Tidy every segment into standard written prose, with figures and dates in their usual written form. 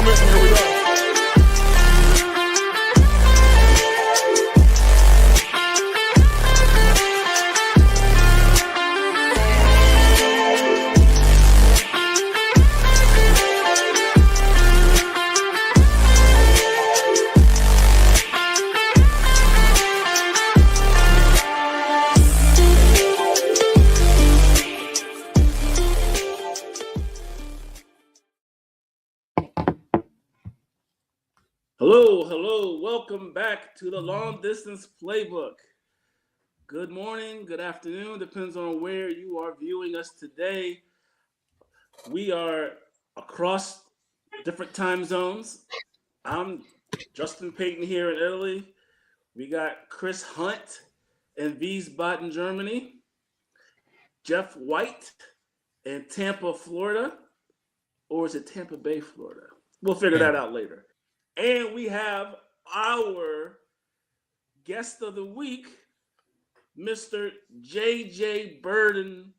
moment. Here we go. Hello. Welcome back to the Long Distance Playbook. Good morning, good afternoon, depends on where you are viewing us today. We are across different time zones. I'm Justin Payton here in Italy. We got Chris Hunt in Wiesbaden, Germany. Jeff White in Tampa, Florida. Or is it Tampa Bay, Florida? We'll figure that out later. And we have our guest of the week, Mr. J.J. Burden,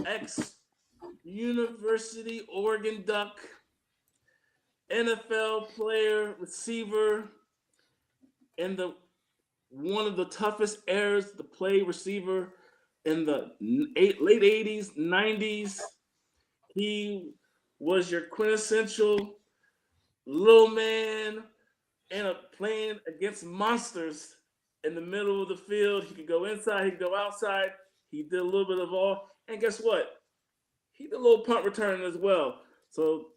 ex-University Oregon Duck, NFL player, receiver, and one of the toughest eras to play receiver in the late 80s, 90s. He was your quintessential little man and playing against monsters in the middle of the field. He could go inside, he could go outside. He did a little bit of all. And guess what? He did a little punt return as well. So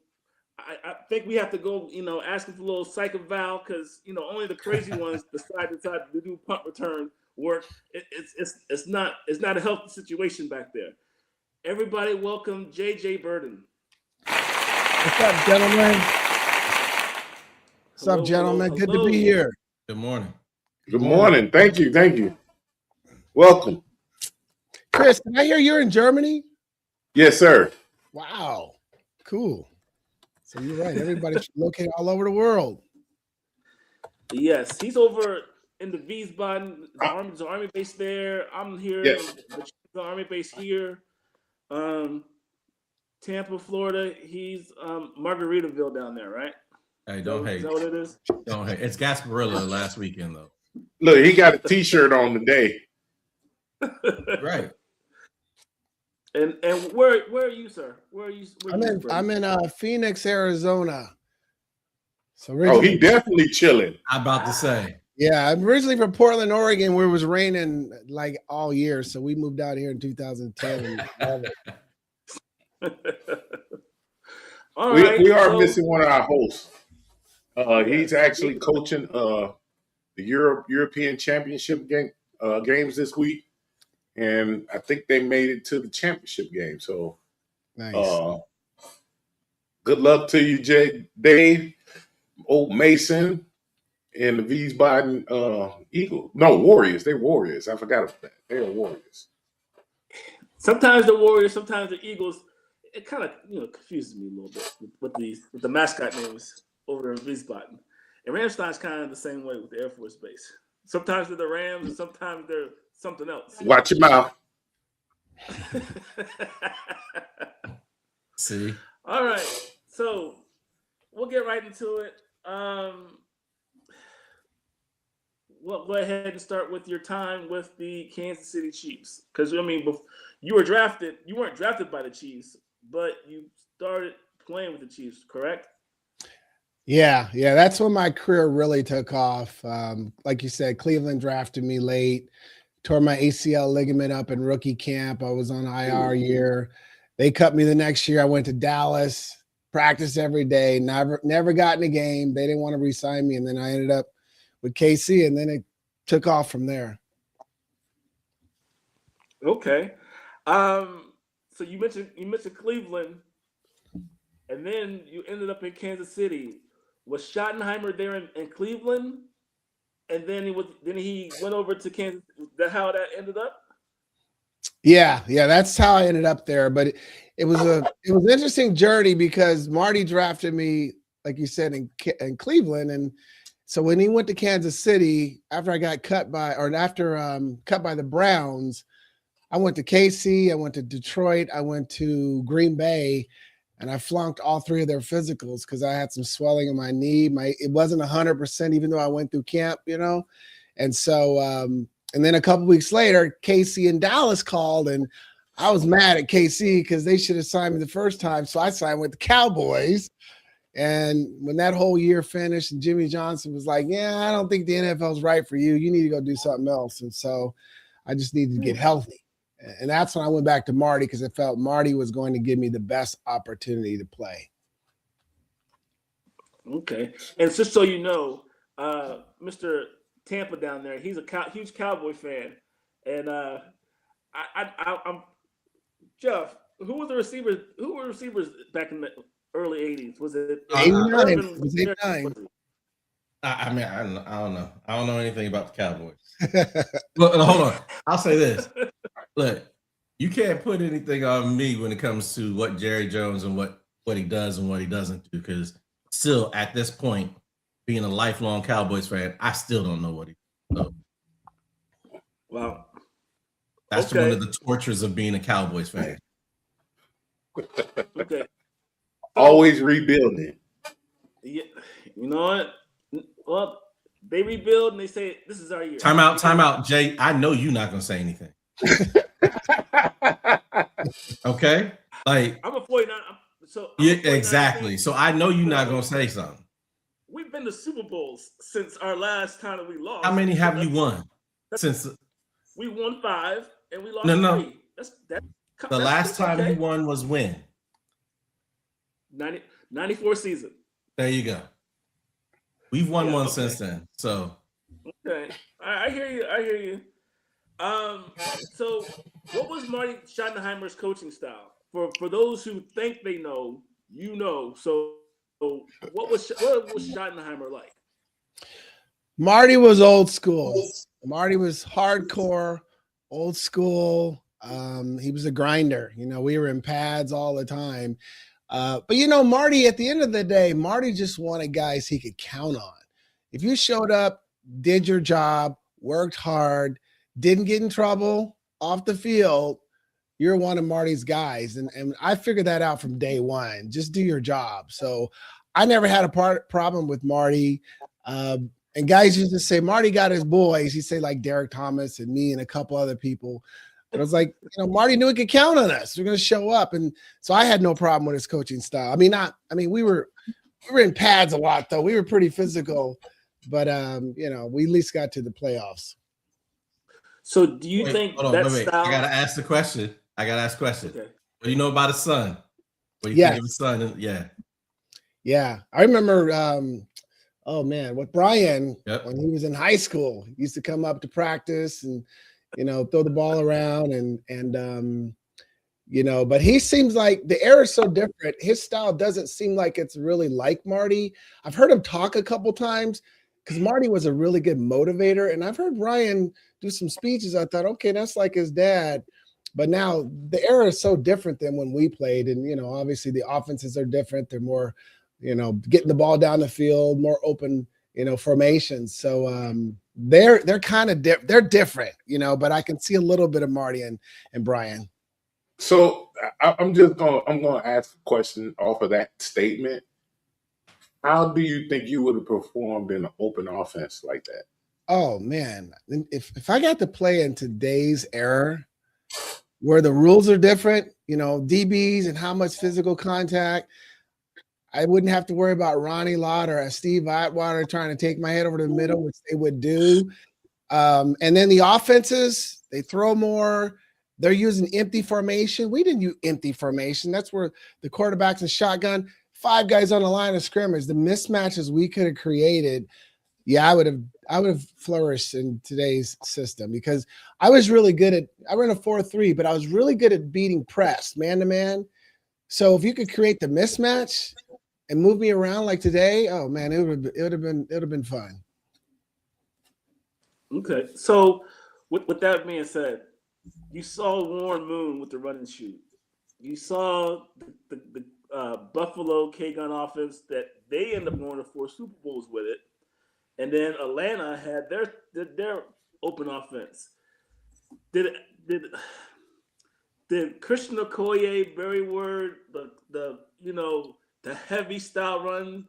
I think we have to go, ask him for a little psych eval because, only the crazy ones decide to do punt return work. It's not a healthy situation back there. Everybody welcome J.J. Burden. What's up, gentlemen? What's up, gentlemen? Hello. Good to be here. Good morning. Good morning. Thank you. Welcome. Chris, did I hear you're in Germany? Yes, sir. Wow. Cool. So you're right. Everybody's located all over the world. Yes, he's over in the Wiesbaden. The Army base there. I'm here. Yes. The Army base here. Tampa, Florida. He's Margaritaville down there, right? Hey, don't hate. Is that what it is? Don't hate. It's Gasparilla last weekend, though. Look, he got a T-shirt on today. Right. And where are you, sir? I'm in Phoenix, Arizona. So he definitely chilling. I'm about to say. Yeah, I'm originally from Portland, Oregon, where it was raining like all year. So we moved out here in 2010. We are missing one of our hosts. He's actually coaching the European Championship games this week, and I think they made it to the championship game. So, nice. Good luck to you, Dave, old Mason, and the Wiesbaden Eagles. No, Warriors. They're Warriors. I forgot about that. They're Warriors. Sometimes the Warriors, sometimes the Eagles. It kind of confuses me a little bit with the mascot names over in Wiesbaden. And Ramstein's kind of the same way with the Air Force Base. Sometimes they're the Rams, and sometimes they're something else. Watch your mouth. See? All right. So we'll get right into it. We'll go ahead and start with your time with the Kansas City Chiefs. Because, you were drafted. You weren't drafted by the Chiefs, but you started playing with the Chiefs, correct? Yeah. That's when my career really took off. Like you said, Cleveland drafted me late, tore my ACL ligament up in rookie camp. I was on IR year. They cut me the next year. I went to Dallas, practiced every day, never got in a game. They didn't want to re-sign me. And then I ended up with KC, and then it took off from there. Okay. So you mentioned Cleveland, and then you ended up in Kansas City. Was Schottenheimer there in Cleveland, and then he went over to Kansas? Is that how that ended up? Yeah, that's how I ended up there. But it was an interesting journey because Marty drafted me, like you said, in Cleveland, and so when he went to Kansas City after I got cut by the Browns, I went to KC, I went to Detroit, I went to Green Bay. and I flunked all 3 of their physicals because I had some swelling in my knee. It wasn't 100%, even though I went through camp, and so and then a couple weeks later, KC and Dallas called, and I was mad at KC because they should have signed me the first time, so I signed with the Cowboys. And when that whole year finished, and Jimmy Johnson was like, "Yeah, I don't think the NFL's right for you. You need to go do something else." And so I just needed to get healthy. And that's when I went back to Marty because I felt Marty was going to give me the best opportunity to play. Okay. And just so you know, Mr. Tampa down there, he's a huge Cowboy fan. And I'm Jeff, who were receivers back in the early 80s? Was it 89? Urban? It was 89. I mean, I don't know. I don't know anything about the Cowboys. Look, hold on. I'll say this. Look, you can't put anything on me when it comes to what Jerry Jones and what he does and what he doesn't do, because still at this point, being a lifelong Cowboys fan, I still don't know what he does. So Wow. That's one of the tortures of being a Cowboys fan. Okay. Always rebuilding. Yeah, you know what? Well, they rebuild and they say this is our year. Time out, Jay. I know you're not gonna say anything. Okay, like I'm a 49. So yeah, exactly. So I know you're not gonna say something. We've been to Super Bowls since our last time that we lost. How many have you won since? We won 5 and we lost 3. The last time you won was when? 94 season. There you go. We've won one since then. So okay, I hear you. So what was Marty Schottenheimer's coaching style? For those who think they know, So what was Schottenheimer like? Marty was old school. Marty was hardcore, old school. He was a grinder. We were in pads all the time. But Marty, at the end of the day, Marty just wanted guys he could count on. If you showed up, did your job, worked hard, didn't get in trouble off the field, you're one of Marty's guys. And I figured that out from day one. Just do your job. So I never had a problem with Marty. And guys used to say, Marty got his boys. He'd say like Derek Thomas and me and a couple other people. But I was like, Marty knew he could count on us. We're going to show up. And so I had no problem with his coaching style. We were in pads a lot, though. We were pretty physical. But, we at least got to the playoffs. So do you think that style? I got to ask the question. Okay. What do you know about his son? What do you think of his son? Yeah. Yeah. I remember, with Brian, when he was in high school, he used to come up to practice and, throw the ball around and but he seems like the era is so different. His style doesn't seem like it's really like Marty. I've heard him talk a couple times because Marty was a really good motivator. And I've heard Ryan do some speeches. I thought, okay, that's like his dad. But now the era is so different than when we played. And, obviously the offenses are different. They're more, getting the ball down the field, more open, formations. So they're kind of they're different, but I can see a little bit of Marty and Brian. So I'm going to ask a question off of that statement. How do you think you would have performed in an open offense like that? Oh man, if I got to play in today's era where the rules are different, DBs and how much physical contact, I wouldn't have to worry about Ronnie Lott or Steve Atwater trying to take my head over the middle, which they would do. And then the offenses, they throw more. They're using empty formation. We didn't use empty formation. That's where the quarterback's in shotgun, 5 guys on the line of scrimmage. The mismatches we could have created, I would have flourished in today's system because I was really good I ran a 4-3, but I was really good at beating press man to man. So if you could create the mismatch and move me around like today, oh man, it would have been fun. Okay, so with that being said, you saw Warren Moon with the run and shoot. You saw the Buffalo K-Gun offense that they ended up going to 4 Super Bowls with it, and then Atlanta had their open offense. Did Christian Okoye, Barry Word, the the heavy style run?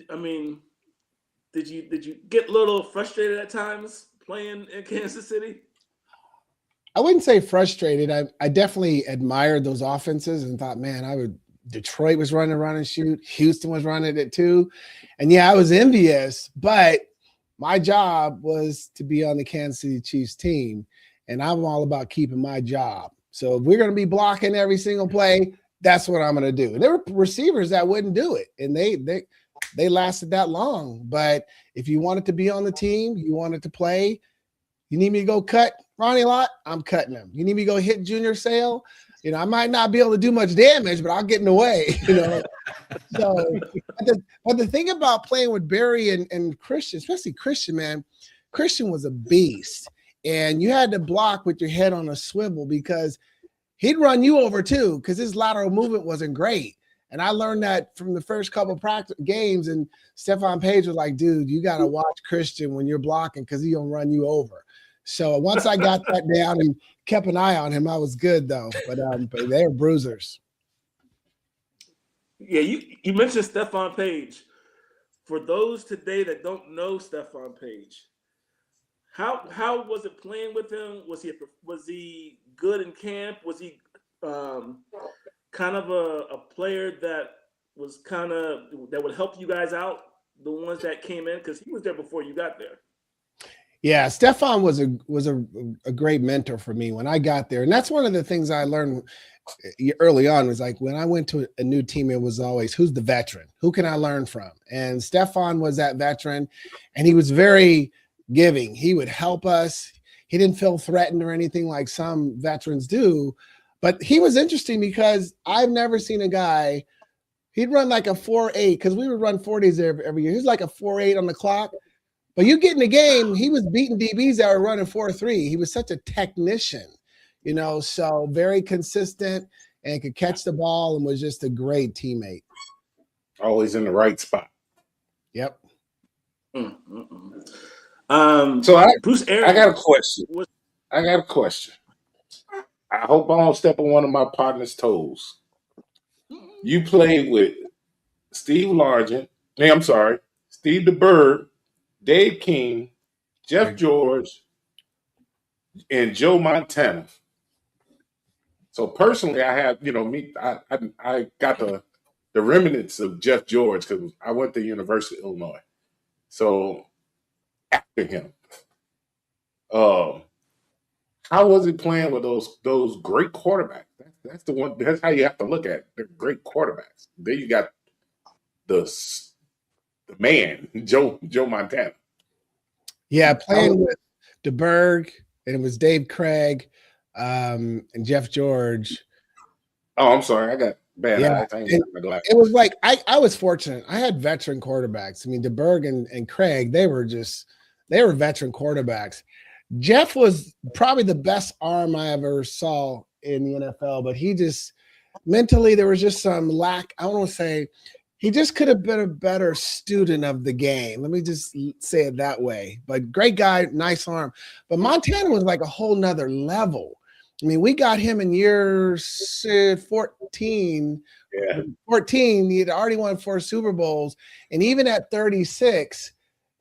I mean, did you get a little frustrated at times playing in Kansas City? I wouldn't say frustrated. I definitely admired those offenses and thought, man, Detroit was running run and shoot. Houston was running it too. And yeah, I was envious, but my job was to be on the Kansas City Chiefs team. And I'm all about keeping my job. So if we're going to be blocking every single play, that's what I'm going to do. And there were receivers that wouldn't do it. And they lasted that long. But if you wanted to be on the team, you wanted to play, you need me to go cut Ronnie Lott, I'm cutting him. You need me to go hit Junior Sale, I might not be able to do much damage, but I'll get in the way, So, but the thing about playing with Barry and Christian, especially Christian, man, Christian was a beast. And you had to block with your head on a swivel because he'd run you over too, because his lateral movement wasn't great. And I learned that from the first couple of practice games. And Stephon Page was like, dude, you got to watch Christian when you're blocking because he'll run you over. So once I got that down and kept an eye on him, I was good though. But they were bruisers. Yeah, you mentioned Stephon Page. For those today that don't know Stephon Page, how was it playing with him? Was he good in camp? Was he kind of a player that would help you guys out, the ones that came in, because he was there before you got there? Yeah, Stephon was a great mentor for me when I got there. And that's one of the things I learned early on was like when I went to a new team, it was always, who's the veteran? Who can I learn from? And Stephon was that veteran, and he was very giving. He would help us. He didn't feel threatened or anything like some veterans do. But he was interesting because I've never seen a guy, he'd run like a 4.8 because we would run 40s every year. He was like a 4.8 on the clock. But you get in the game, he was beating DBs that were running 4.3. He was such a technician, so very consistent and could catch the ball and was just a great teammate. Always in the right spot. Yep. So Bruce Arians, I got a question. I hope I don't step on one of my partner's toes. You played with Steve Largent. Steve DeBerg, Dave King, Jeff George, and Joe Montana. So personally, I have, I got the remnants of Jeff George because I went to University of Illinois. So after him, how was it playing with those great quarterbacks? That's the one. That's how you have to look at it. They're great quarterbacks. Then you got the man, Joe Montana. Yeah, playing with DeBerg, and it was Dave Craig and Jeff George. Oh, I'm sorry. I got bad. Yeah, it was like I was fortunate. I had veteran quarterbacks. I mean, DeBerg and Craig, they were veteran quarterbacks. Jeff was probably the best arm I ever saw in the NFL, but he just mentally, there was just some lack. I want to say he just could have been a better student of the game. Let me just say it that way. But great guy, nice arm. But Montana was like a whole nother level. I mean, we got him in year 14. Yeah. 14, he had already won 4 Super Bowls. And even at 36,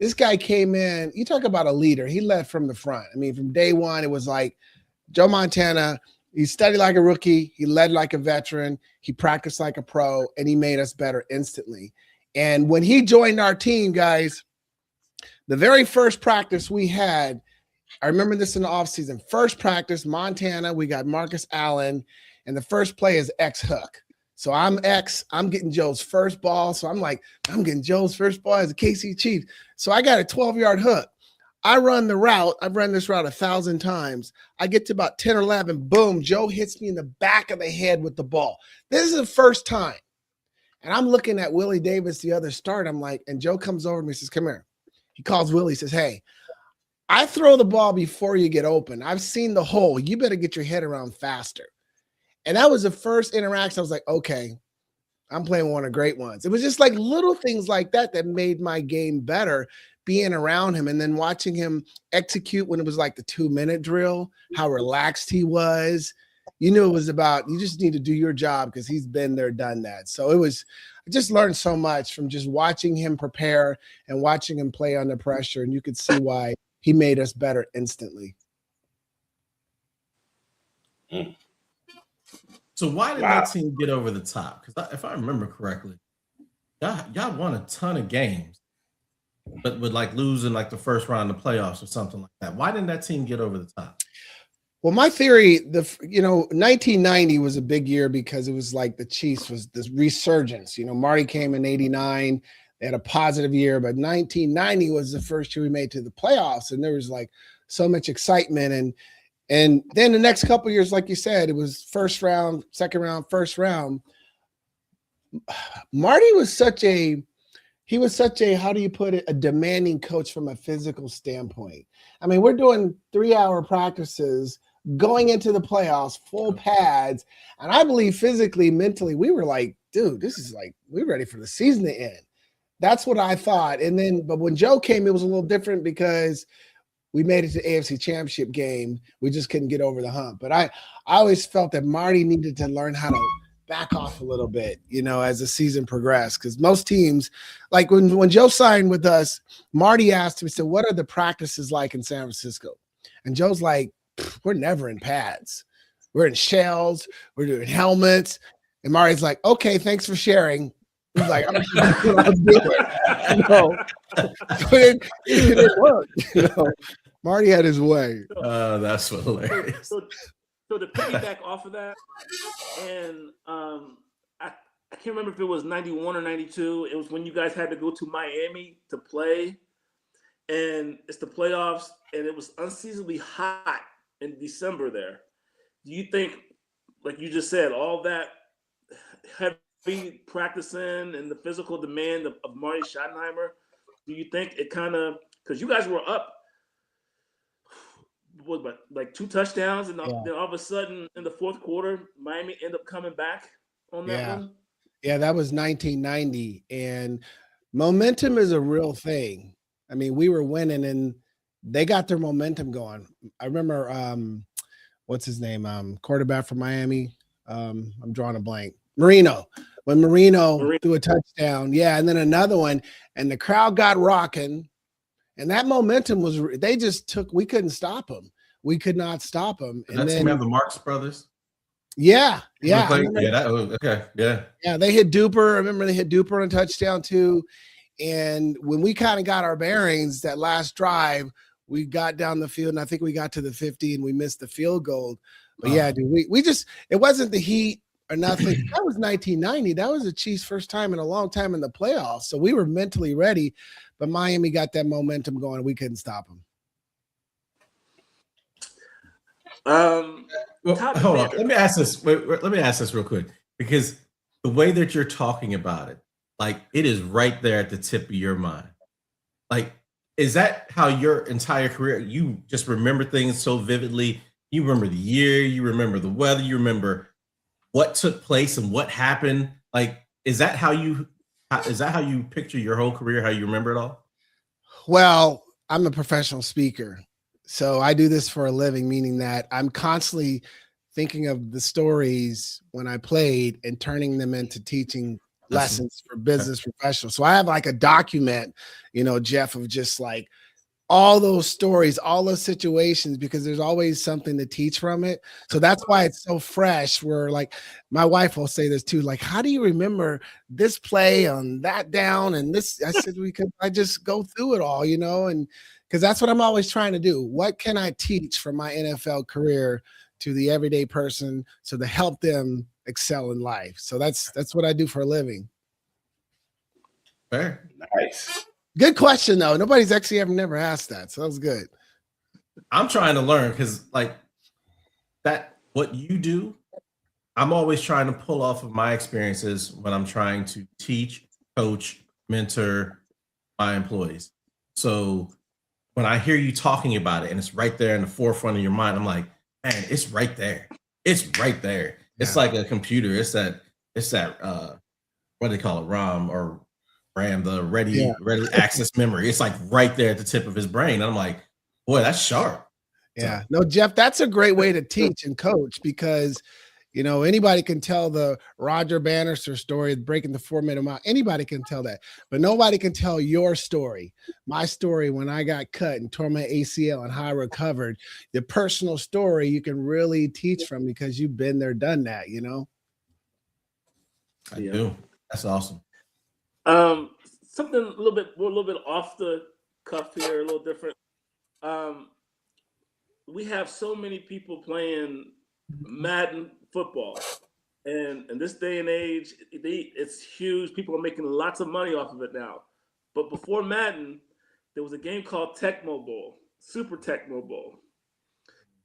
this guy came in. You talk about a leader. He led from the front. I mean, from day one, it was like Joe Montana. He studied like a rookie. He led like a veteran. He practiced like a pro, and he made us better instantly. And when he joined our team, guys, the very first practice we had, I remember this in the offseason. First practice, Montana, we got Marcus Allen, and the first play is X hook. So I'm X. I'm getting Joe's first ball. So I'm like, I'm getting Joe's first ball as a KC Chief. So I got a 12-yard hook. I run the route. I've run this route 1,000 times. I get to about 10 or 11. Boom. Joe hits me in the back of the head with the ball. This is the first time. And I'm looking at Willie Davis, the other start. I'm like, and Joe comes over to me and says, come here. He calls Willie, says, hey, I throw the ball before you get open. I've seen the hole. You better get your head around faster. And that was the first interaction. I was like, okay, I'm playing one of the great ones. It was just like little things like that that made my game better, being around him and then watching him execute when it was like the 2-minute drill, how relaxed he was. you knew it was about, you just need to do your job because he's been there, done that. So I just learned so much from just watching him prepare and watching him play under pressure. And you could see why he made us better instantly. So why did that team get over the top? Because if I remember correctly, y'all won a ton of games, but would like lose in like the first round of playoffs or something like that. Why didn't that team get over the top? Well, my theory, 1990 was a big year because it was like the Chiefs was this resurgence. Marty came in 89, they had a positive year, but 1990 was the first year we made to the playoffs, and there was like so much excitement. And then the next couple of years, like you said, it was first round, second round, first round. Marty was such a, how do you put it, a demanding coach from a physical standpoint. I mean, we're doing 3-hour practices going into the playoffs, full pads. And I believe physically, mentally, we were like, dude, this is like, we're ready for the season to end. That's what I thought. But when Joe came, it was a little different because we made it to the AFC Championship game. We just couldn't get over the hump. But I always felt that Marty needed to learn how to back off a little bit, as the season progressed. Because most teams, like when Joe signed with us, Marty asked him, he said, what are the practices like in San Francisco? And Joe's like, we're never in pads. We're in shells. We're doing helmets. And Marty's like, okay, thanks for sharing. He's like, I'm gonna do it. But it didn't work. Marty had his way. That's hilarious. So to piggyback off of that, and I can't remember if it was 91 or 92. It was when you guys had to go to Miami to play, and it's the playoffs, and it was unseasonably hot in December there. Do you think, like you just said, all that heavy practicing and the physical demand of Marty Schottenheimer, do you think it kind of, because you guys were up, like 2 touchdowns, and then all of a sudden in the fourth quarter, Miami ended up coming back on that one? Yeah, that was 1990. And momentum is a real thing. I mean, we were winning and they got their momentum going. I remember, what's his name? Quarterback from Miami. I'm drawing a blank. Marino. When Marino threw a touchdown. Yeah, and then another one. And the crowd got rocking. And that momentum was, they just took, we couldn't stop them. We could not stop them. And then have the Marx brothers. Yeah. Okay. Yeah, they hit Duper. I remember they hit Duper on a touchdown too. And when we kind of got our bearings, that last drive, we got down the field, and I think we got to the 50 and we missed the field goal. But yeah, dude, we just, it wasn't the heat or nothing. That was 1990. That was the Chiefs' first time in a long time in the playoffs. So we were mentally ready, but Miami got that momentum going. We couldn't stop them. Well, hold on. Let me ask this. Let me ask this real quick, because the way that you're talking about it, like it is right there at the tip of your mind. Like, is that how your entire career, you just remember things so vividly? You remember the year, you remember the weather, you remember what took place and what happened. Like, is that how you picture your whole career, how you remember it all? Well, I'm a professional speaker. So I do this for a living, meaning that I'm constantly thinking of the stories when I played and turning them into teaching lessons for business professionals. So I have like a document, Jeff, of just like all those stories, all those situations, because there's always something to teach from it. So that's why it's so fresh. Where like my wife will say this too, like, how do you remember this play on that down and this? I said, I just go through it all, and because that's what I'm always trying to do. What can I teach from my NFL career to the everyday person so to help them excel in life? So that's what I do for a living. Fair. Nice. Good question, though. Nobody's actually never asked that. So that was good. I'm trying to learn because like that, what you do, I'm always trying to pull off of my experiences when I'm trying to teach, coach, mentor my employees. So when I hear you talking about it and it's right there in the forefront of your mind, I'm like, man, it's right there. It's right there. It's like a computer. It's that what do they call it? ROM or RAM, the ready access memory. It's like right there at the tip of his brain. And I'm like, boy, that's sharp. Yeah. No, Jeff, that's a great way to teach and coach because anybody can tell the Roger Bannister story, breaking the 4-minute mile. Anybody can tell that, but nobody can tell your story. My story when I got cut and tore my ACL and how I recovered. The personal story you can really teach from because you've been there, done that. I do. That's awesome. Something a little bit off the cuff here, a little different. We have so many people playing Madden football, and in this day and age, it's huge. People are making lots of money off of it now. But before Madden, there was a game called Tecmo Bowl, Super Tecmo Bowl.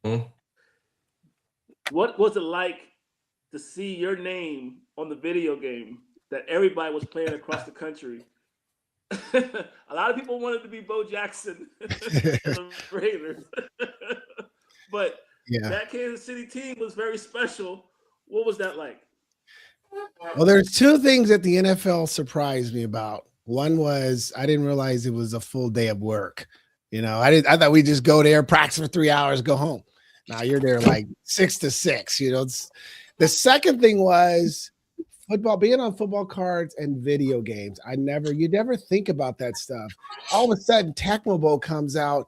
Mm-hmm. What was it like to see your name on the video game that everybody was playing across the country? A lot of people wanted to be Bo Jackson and the Raiders. But that Kansas City team was very special. What was that like? Well, there's two things that the NFL surprised me about. One was I didn't realize it was a full day of work. I thought we just go there, practice for 3 hours, go home. Now you're there like 6 to 6. The second thing was football, being on football cards and video games. You never think about that stuff. All of a sudden, Tecmo Bowl comes out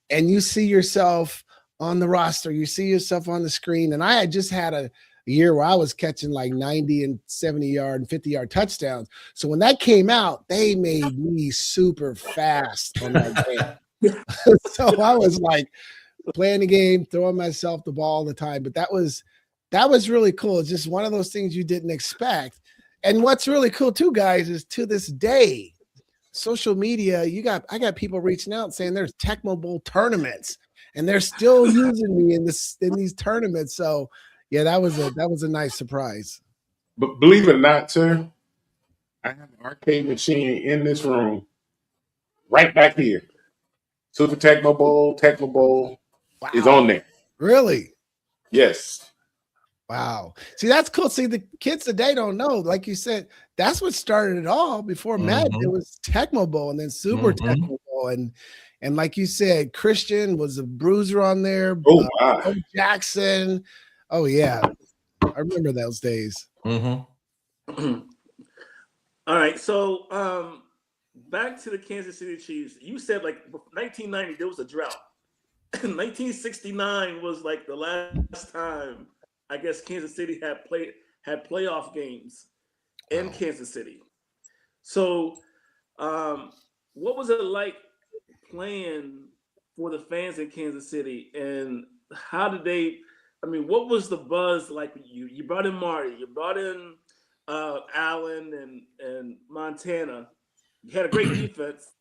and you see yourself on the roster, you see yourself on the screen. And I had just had a year where I was catching like 90 and 70-yard and 50-yard touchdowns. So when that came out, they made me super fast on that game. So I was like playing the game, throwing myself the ball all the time. But that was really cool. It's just one of those things you didn't expect. And what's really cool too, guys, is to this day, social media, I got people reaching out saying there's Tecmo Bowl tournaments and they're still using me in these tournaments. So yeah, that was a nice surprise. But believe it or not, sir, I have an arcade machine in this room right back here. Super Tecmo Bowl Wow. is on there. Really? Yes. Wow. See, that's cool. See, the kids today don't know. Like you said, that's what started it all. Before Madden, it was Tecmo Bowl and then Super Tecmo Bowl. And like you said, Christian was a bruiser on there. Oh, my. Jackson. Oh, yeah. I remember those days. Mm-hmm. All right. So back to the Kansas City Chiefs. You said like 1990, there was a drought. 1969 was like the last time I guess Kansas City had playoff games in Kansas City. So what was it like playing for the fans in Kansas City, and how did they? What was the buzz like? You brought in Marty, you brought in Allen and Montana. You had a great defense.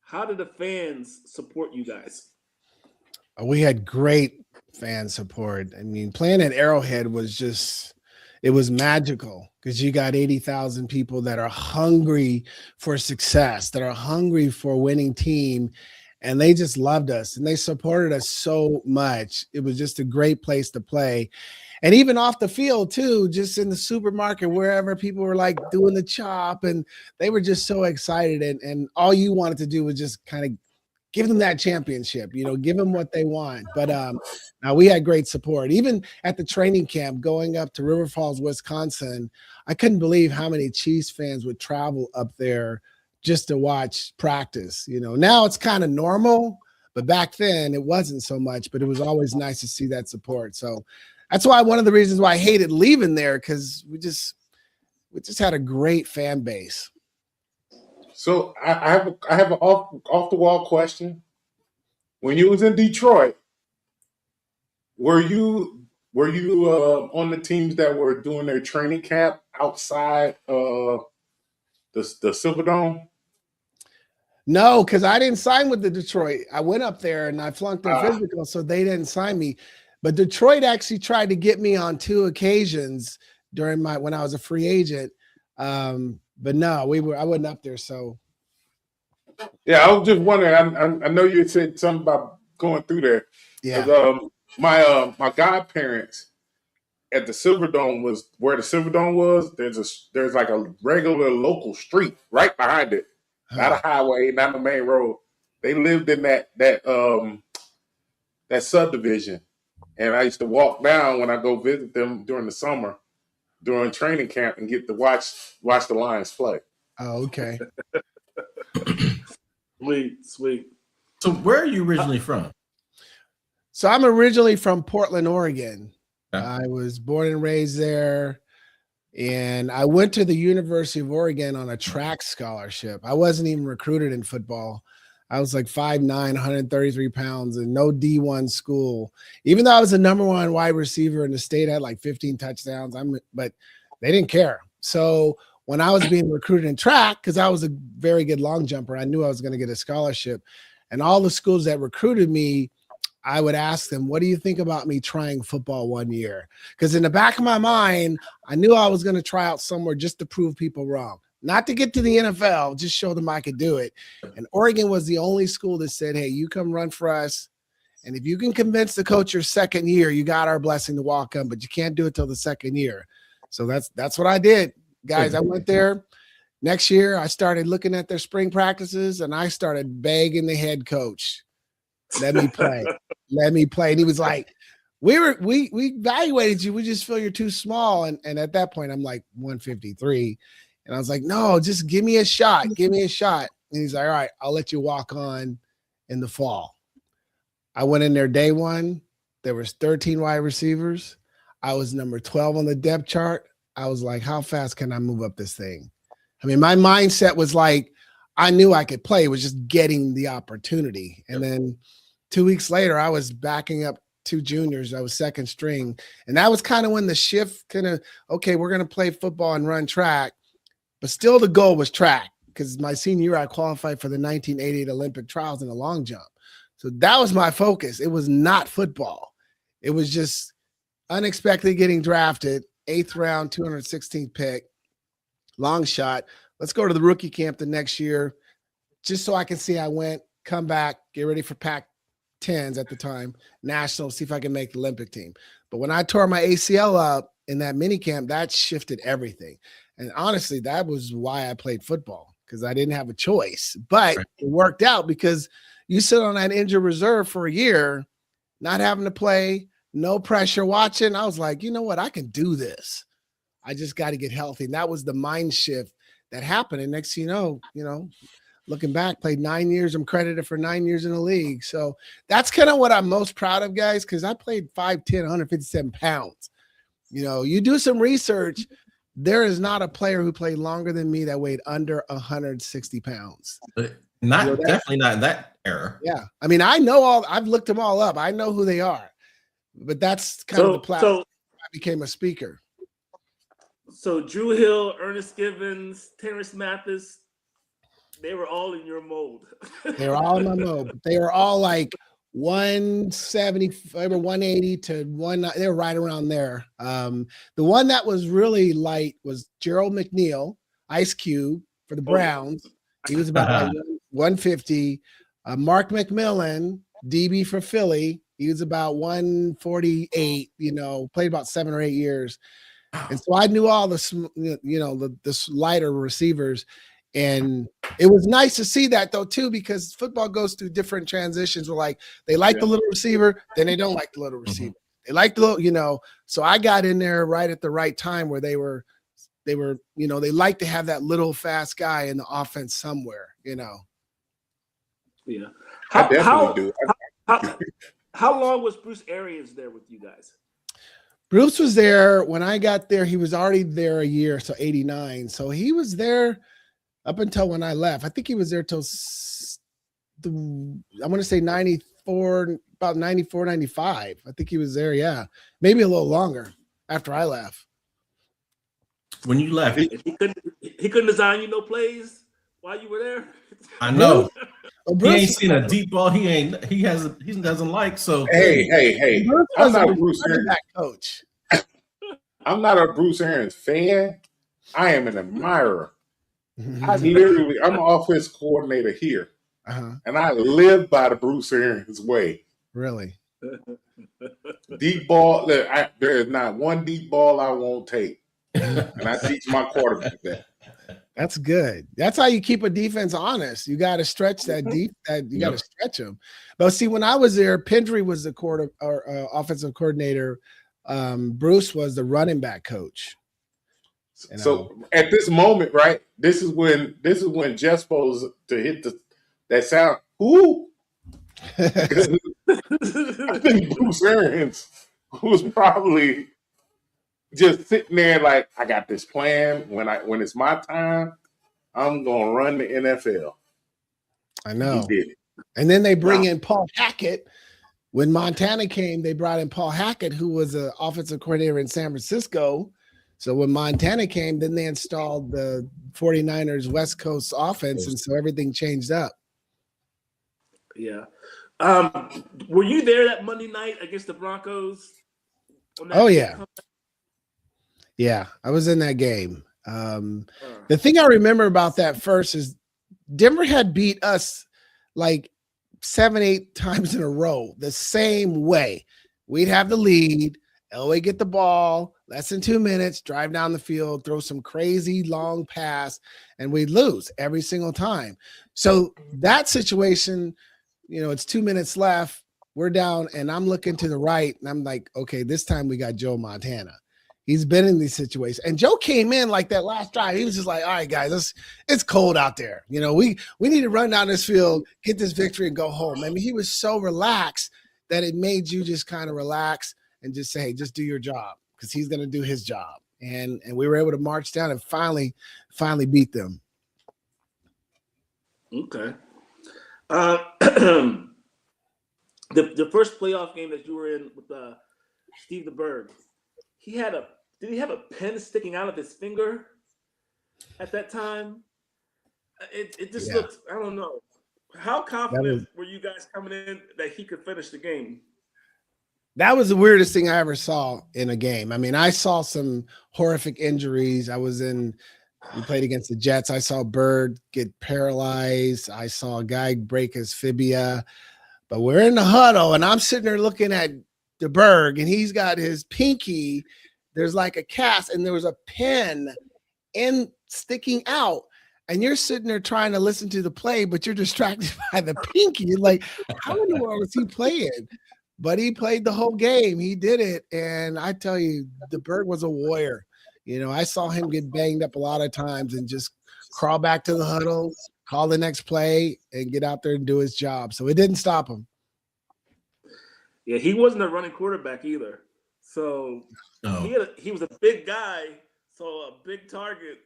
How did the fans support you guys? We had great fan support. Playing at Arrowhead it was magical because you got 80,000 people that are hungry for success, that are hungry for a winning team. And they just loved us and they supported us so much. It was just a great place to play. And even off the field too, just in the supermarket, wherever people were like doing the chop and they were just so excited. And all you wanted to do was just kind of give them that championship, give them what they want. But now we had great support. Even at the training camp going up to River Falls, Wisconsin, I couldn't believe how many Chiefs fans would travel up there just to watch practice. Now it's kind of normal, but back then it wasn't so much, but it was always nice to see that support. So that's why one of the reasons why I hated leaving there, because we just had a great fan base. So I have an off the wall question. When you was in Detroit, were you on the teams that were doing their training camp outside the Silverdome? No, because I didn't sign with the Detroit. I went up there and I flunked their physical, so they didn't sign me. But Detroit actually tried to get me on 2 occasions when I was a free agent. But no, I wasn't up there. So yeah, I was just wondering. I know you had said something about going through there. Yeah. My godparents at the Silverdome was where the Silverdome was. There's like a regular local street right behind it, not a highway, not a main road. They lived in that that subdivision, and I used to walk down when I go visit them during the summer, during training camp, and get to watch the Lions play. Oh, okay. Sweet. So where are you originally from? So I'm originally from Portland, Oregon. Okay. I was born and raised there, and I went to the University of Oregon on a track scholarship. I wasn't even recruited in football. I was like 5'9", 133 pounds, and no D1 school. Even though I was the number one wide receiver in the state, I had like 15 touchdowns. But they didn't care. So when I was being recruited in track, because I was a very good long jumper, I knew I was going to get a scholarship. And all the schools that recruited me, I would ask them, what do you think about me trying football 1 year? Because in the back of my mind, I knew I was going to try out somewhere just to prove people wrong. Not to get to the NFL, just show them I could do it. And Oregon was the only school that said, hey, you come run for us. And if you can convince the coach your second year, you got our blessing to walk on, but you can't do it till the second year. So that's what I did. Guys, I went there. Next year, I started looking at their spring practices, and I started begging the head coach, let me play. Let me play. And he was like, we evaluated you. We just feel you're too small. And at that point, I'm like 153. And I was like, no, just give me a shot. Give me a shot. And he's like, all right, I'll let you walk on in the fall. I went in there day one. There was 13 wide receivers. I was number 12 on the depth chart. I was like, how fast can I move up this thing? I mean, my mindset was like, I knew I could play. It was just getting the opportunity. And then 2 weeks later, I was backing up 2 juniors. I was second string. And that was kind of when the shift okay, we're going to play football and run track. But still the goal was track, because my senior year, I qualified for the 1988 Olympic trials in the long jump. So that was my focus. It was not football. It was just unexpectedly getting drafted, 8th round, 216th pick, long shot. Let's go to the rookie camp the next year, just so I can see I went, come back, get ready for Pac-10s at the time, national, see if I can make the Olympic team. But when I tore my ACL up in that mini camp, that shifted everything. And honestly, that was why I played football, because I didn't have a choice. But it worked out, because you sit on that injured reserve for a year, not having to play, no pressure watching. I was like, you know what? I can do this. I just got to get healthy. And that was the mind shift that happened. And next thing you know, looking back, played 9 years. I'm credited for 9 years in the league. So that's kind of what I'm most proud of, guys, because I played 5'10", 157 pounds. You know, you do some research. There is not a player who played longer than me that weighed under 160 pounds. Definitely not in that era. Yeah. I mean, I've looked them all up. I know who they are. But that's kind of the platform. I became a speaker. So Drew Hill, Ernest Givens, Terrence Mathis, they were all in your mold. They were all in my mold. They were all like 170, 180 to 1. They were right around there. The one that was really light was Gerald McNeil, Ice Cube for the Browns. He was about like 150. Mark McMillan, DB for Philly. He was about 148, played about 7 or 8 years. And so I knew all the lighter receivers. And it was nice to see that, though, too, because football goes through different transitions where, like, they like the little receiver, then they don't like the little receiver. They like the little, so I got in there right at the right time where they like to have that little fast guy in the offense somewhere, Yeah. I definitely do. How long was Bruce Arians there with you guys? Bruce was there when I got there. He was already there a year, so 89. So he was there up until when I left. I think he was there till I want to say 94, about 94, 95. I think he was there, yeah. Maybe a little longer after I left. When you left, he couldn't design you no plays while you were there? I know. Bruce, he ain't seen a deep ball. He doesn't like. So hey. I'm not a Bruce Arians coach. I'm not a Bruce Arians fan. I am an admirer. I'm an offense coordinator here, and I live by the Bruce Arians way. Really? Deep ball. There is not one deep ball I won't take, and I teach my quarterback that. That's good. That's how you keep a defense honest. You got to stretch that deep. That you got to stretch them. But see, when I was there, Pendry was the offensive coordinator. Bruce was the running back coach. So at this moment, right? This is when Jeff's supposed to hit that sound. Ooh. I think Bruce Arians was probably just sitting there like, I got this plan. When it's my time, I'm gonna run the NFL. I know. He did it. And then they bring in Paul Hackett. When Montana came, they brought in Paul Hackett, who was an offensive coordinator in San Francisco. So when Montana came, then they installed the 49ers West Coast offense, and so everything changed up. Yeah. Were you there that Monday night against the Broncos? Oh, yeah. Yeah, I was in that game. The thing I remember about that first is Denver had beat us like 7-8 times in a row the same way. We'd have the lead. Elway get the ball, less than 2 minutes, drive down the field, throw some crazy long pass, and we'd lose every single time. So that situation, it's 2 minutes left. We're down, and I'm looking to the right, and I'm like, okay, this time we got Joe Montana. He's been in these situations. And Joe came in like that last drive. He was just like, all right, guys, it's cold out there. We need to run down this field, get this victory, and go home. I mean, he was so relaxed that it made you just kind of relax and just say, hey, just do your job, because he's going to do his job. And we were able to march down and finally beat them. Okay. The first playoff game that you were in with Steve DeBerg, did he have a pen sticking out of his finger at that time? It just looked, I don't know. How confident were you guys coming in that he could finish the game? That was the weirdest thing I ever saw in a game. I mean, I saw some horrific injuries. We played against the Jets. I saw Bird get paralyzed. I saw a guy break his fibia. But we're in the huddle, and I'm sitting there looking at DeBerg, and he's got his pinky. There's like a cast, and there was a pen sticking out. And you're sitting there trying to listen to the play, but you're distracted by the pinky. You're like, how in the world was he playing? But he played the whole game. He did it. And I tell you, DeBerg was a warrior. I saw him get banged up a lot of times and just crawl back to the huddle, call the next play, and get out there and do his job. So it didn't stop him. Yeah, he wasn't a running quarterback either. So he was a big guy, so a big target.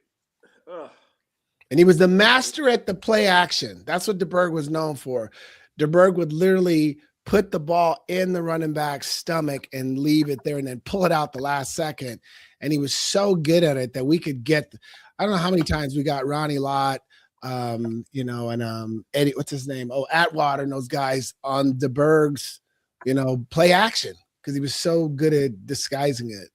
And he was the master at the play action. That's what DeBerg was known for. DeBerg would literally put the ball in the running back's stomach and leave it there and then pull it out the last second. And he was so good at it that we could get, I don't know how many times we got Ronnie Lott, and Eddie, what's his name? Atwater and those guys on DeBerg's, play action, because he was so good at disguising it.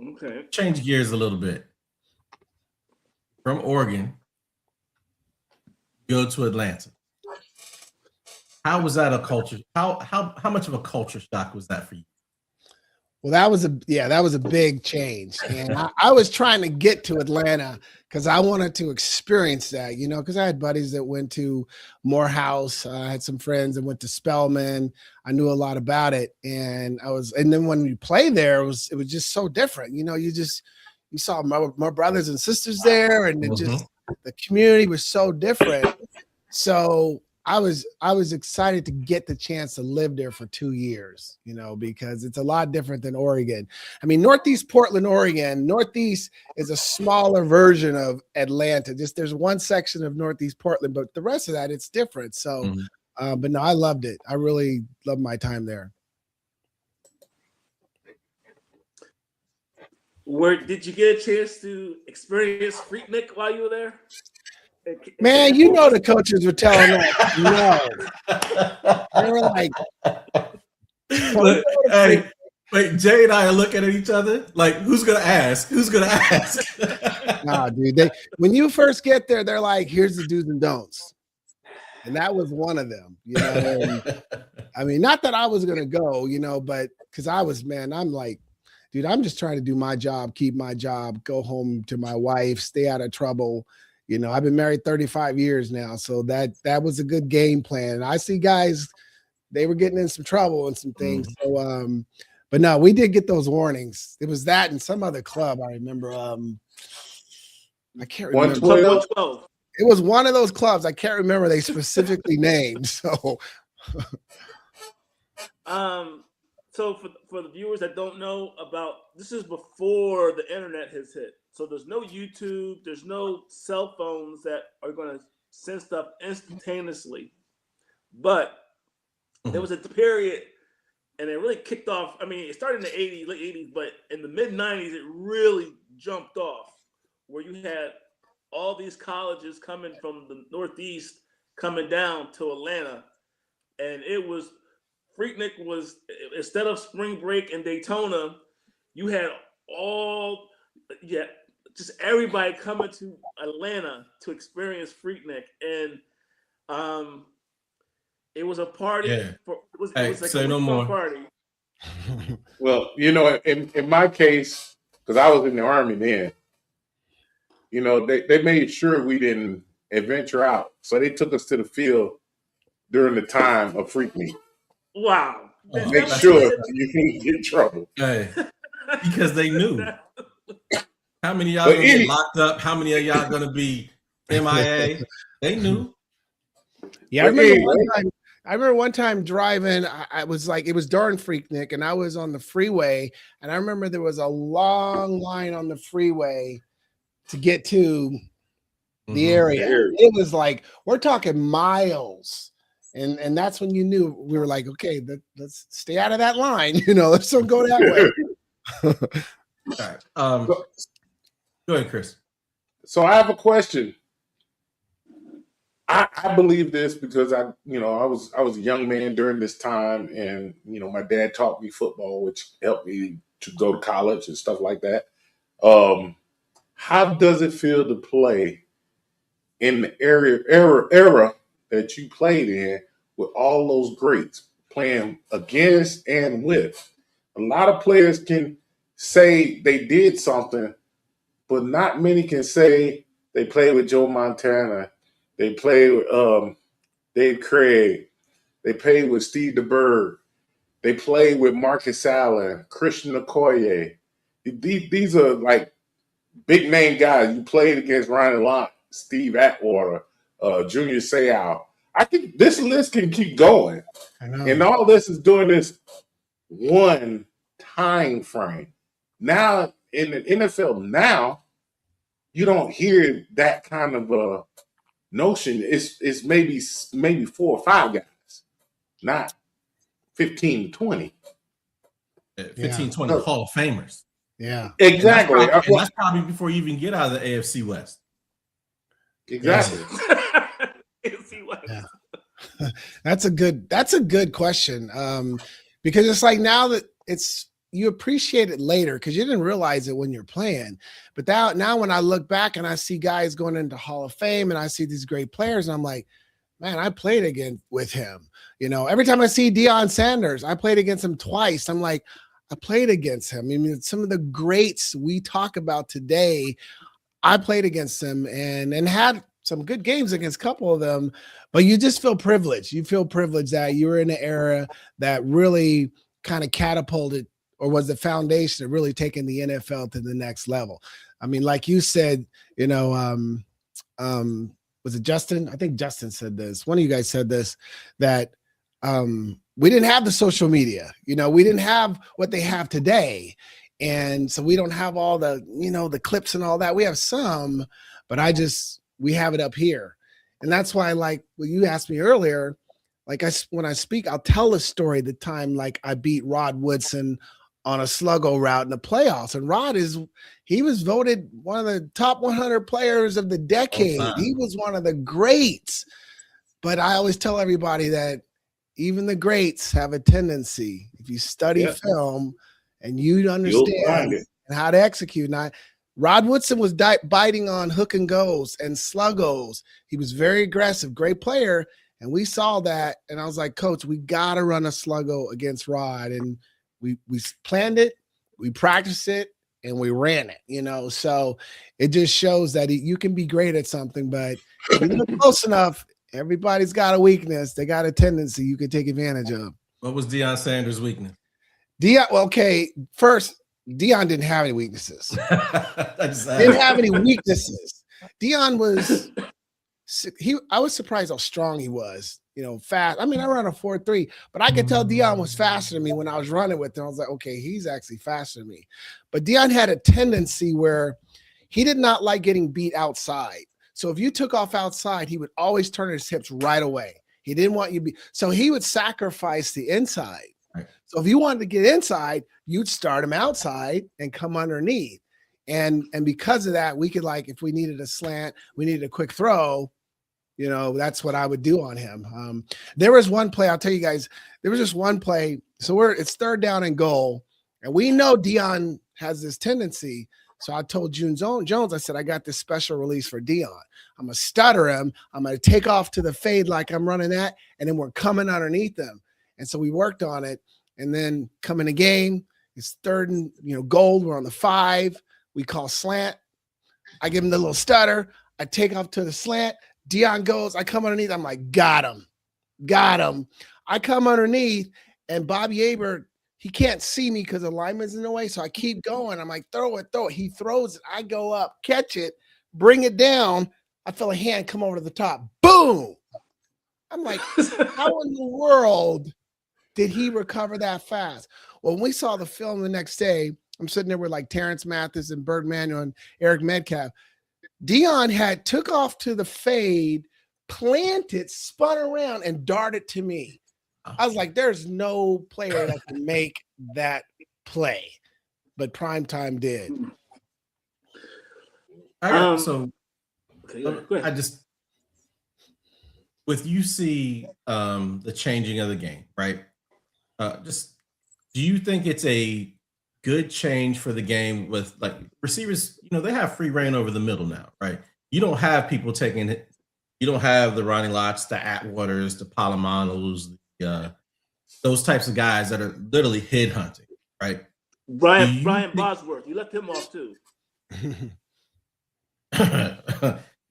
Okay. Change gears a little bit. From Oregon, go to Atlanta. How was that a culture? How much of a culture shock was that for you? Well, that was a big change. And I was trying to get to Atlanta because I wanted to experience that, because I had buddies that went to Morehouse. I had some friends that went to Spelman. I knew a lot about it. And then when we played there, it was just so different. You saw my brothers and sisters there, and the community was so different. So I was excited to get the chance to live there for 2 years, because it's a lot different than Oregon. I mean, Northeast Portland, Oregon, Northeast is a smaller version of Atlanta. Just there's one section of Northeast Portland, but the rest of that, it's different. So, but no, I loved it. I really loved my time there. Did you get a chance to experience Freaknik while you were there? Man, the coaches were telling us no. They were like, wait, Jay and I are looking at each other like, who's gonna ask? Who's gonna ask? Nah, dude. When you first get there, they're like, here's the do's and don'ts. And that was one of them, And, I mean, not that I was gonna go, but because I'm like, dude, I'm just trying to do my job, keep my job, go home to my wife, stay out of trouble. You know, I've been married 35 years now, so that was a good game plan. I see guys, they were getting in some trouble and some things. So but no, we did get those warnings. It was that and some other club. I remember I can't remember. 112. It was one of those clubs. I can't remember they specifically named. So so for the viewers that don't know about, this is before the internet has hit. So there's no YouTube, there's no cell phones that are going to send stuff instantaneously. But there was a period, and it really kicked off. I mean, it started in the 80s, late 80s, but in the mid 90s, it really jumped off, where you had all these colleges coming from the Northeast coming down to Atlanta. And it was, Freaknik was, instead of spring break in Daytona, you had just everybody coming to Atlanta to experience Freaknik. And it was a party. Yeah. It was like say a no more. party. Well, you know, in my case, because I was in the Army then, you know, they made sure we didn't adventure out. So they took us to the field during the time of Freaknik. Wow. Make sure you didn't get in trouble. Hey, because they knew. How many of y'all gonna get locked up? How many of y'all gonna be MIA? They knew. Yeah, I remember one time driving. I was like, it was during Freaknik, and I was on the freeway, and I remember there was a long line on the freeway to get to the area. It was like, we're talking miles. And that's when you knew, we were like, okay, let's stay out of that line. You know, let's don't go that way. All right. Go ahead, Chris. So I have a question. I believe this because I was a young man during this time, and you know, my dad taught me football, which helped me to go to college and stuff like that. How does it feel to play in the era that you played in with all those greats, playing against and with? A lot of players can say they did something, but not many can say they played with Joe Montana. They played with Dave Craig. They played with Steve DeBerg. They played with Marcus Allen, Christian Okoye. These are like big name guys. You played against Ronnie Lott, Steve Atwater, Junior Seau. This list can keep going. I know. And all this is doing this one time frame. Now in the NFL now, you don't hear that kind of notion. It's maybe 4 or 5 guys, not 15 to 20. 15, 20 Hall of Famers. Yeah, exactly. And that's probably before you even get out of the AFC West. Exactly. AFC West. Yeah. That's a good question. Because it's like now that you appreciate it later because you didn't realize it when you're playing. But now when I look back and I see guys going into Hall of Fame and I see these great players, and I'm like, man, I played again with him. You know, every time I see Deion Sanders, I played against him twice. I'm like, I played against him. I mean, some of the greats we talk about today, I played against them and had some good games against a couple of them, but you just feel privileged. You feel privileged that you were in an era that really kind of catapulted or was the foundation of really taking the NFL to the next level. I mean, like you said, you know, was it Justin? I think Justin said this. One of you guys said this, that we didn't have the social media. You know, we didn't have what they have today. And so we don't have all the, you know, the clips and all that. We have some, but we have it up here. And that's why, like, when you asked me earlier, like when I speak, I'll tell a story the time, like I beat Rod Woodson on a sluggo route in the playoffs. And Rod he was voted one of the top 100 players of the decade. He was one of the greats. But I always tell everybody that even the greats have a tendency, if you study film and you understand how to execute. Now, Rod Woodson was biting on hook and goes and sluggos. He was very aggressive, great player. And we saw that. And I was like, Coach, we got to run a sluggo against Rod. And we planned it. we practiced it and we ran it, you know. So it just shows that you can be great at something, but if you look close enough, everybody's got a weakness. They got a tendency you can take advantage of. What was Deion Sanders' weakness? Well, okay, first, Deion didn't have any weaknesses. Didn't have any weaknesses. Deion was I was surprised how strong he was, you know, fast. I mean, I ran a 4.3, but I could tell Deion was faster than me when I was running with him. I was like, okay, he's actually faster than me. But Deion had a tendency where he did not like getting beat outside. So if you took off outside, he would always turn his hips right away. He didn't want you to be, so he would sacrifice the inside. Right. So if you wanted to get inside, you'd start him outside and come underneath. And because of that, we could, like, if we needed a slant, we needed a quick throw, you know, that's what I would do on him. There was one play, I'll tell you guys, there was just one play. So it's 3rd down and goal. And we know Deion has this tendency. So I told June Jones, I said, I got this special release for Deion. I'm going to stutter him. I'm going to take off to the fade like I'm running that. And then we're coming underneath them. And so we worked on it. And then come in the game, it's 3rd and goal. We're on the 5. We call slant. I give him the little stutter. I take off to the slant. Deion goes. I come underneath. I'm like, got him. I come underneath, and Bobby Aber, he can't see me because the lineman's in the way. So I keep going. I'm like, throw it. He throws it. I go up, catch it, bring it down. I feel a hand come over to the top. Boom. I'm like, how in the world did he recover that fast? Well, when we saw the film the next day, I'm sitting there with like Terrence Mathis and Bert Manuel and Eric Metcalf. Deion had took off to the fade, planted, spun around, and darted to me. I was like, there's no player that can make that play. But Primetime did. So I just, with you see the changing of the game, right? Just, do you think it's a good change for the game with, like, receivers, they have free reign over the middle now, right? You don't have people taking it. You don't have the Ronnie Lotts, the Atwaters, the Palomanos, those types of guys that are literally head hunting, right? Brian Bosworth, you left him off too.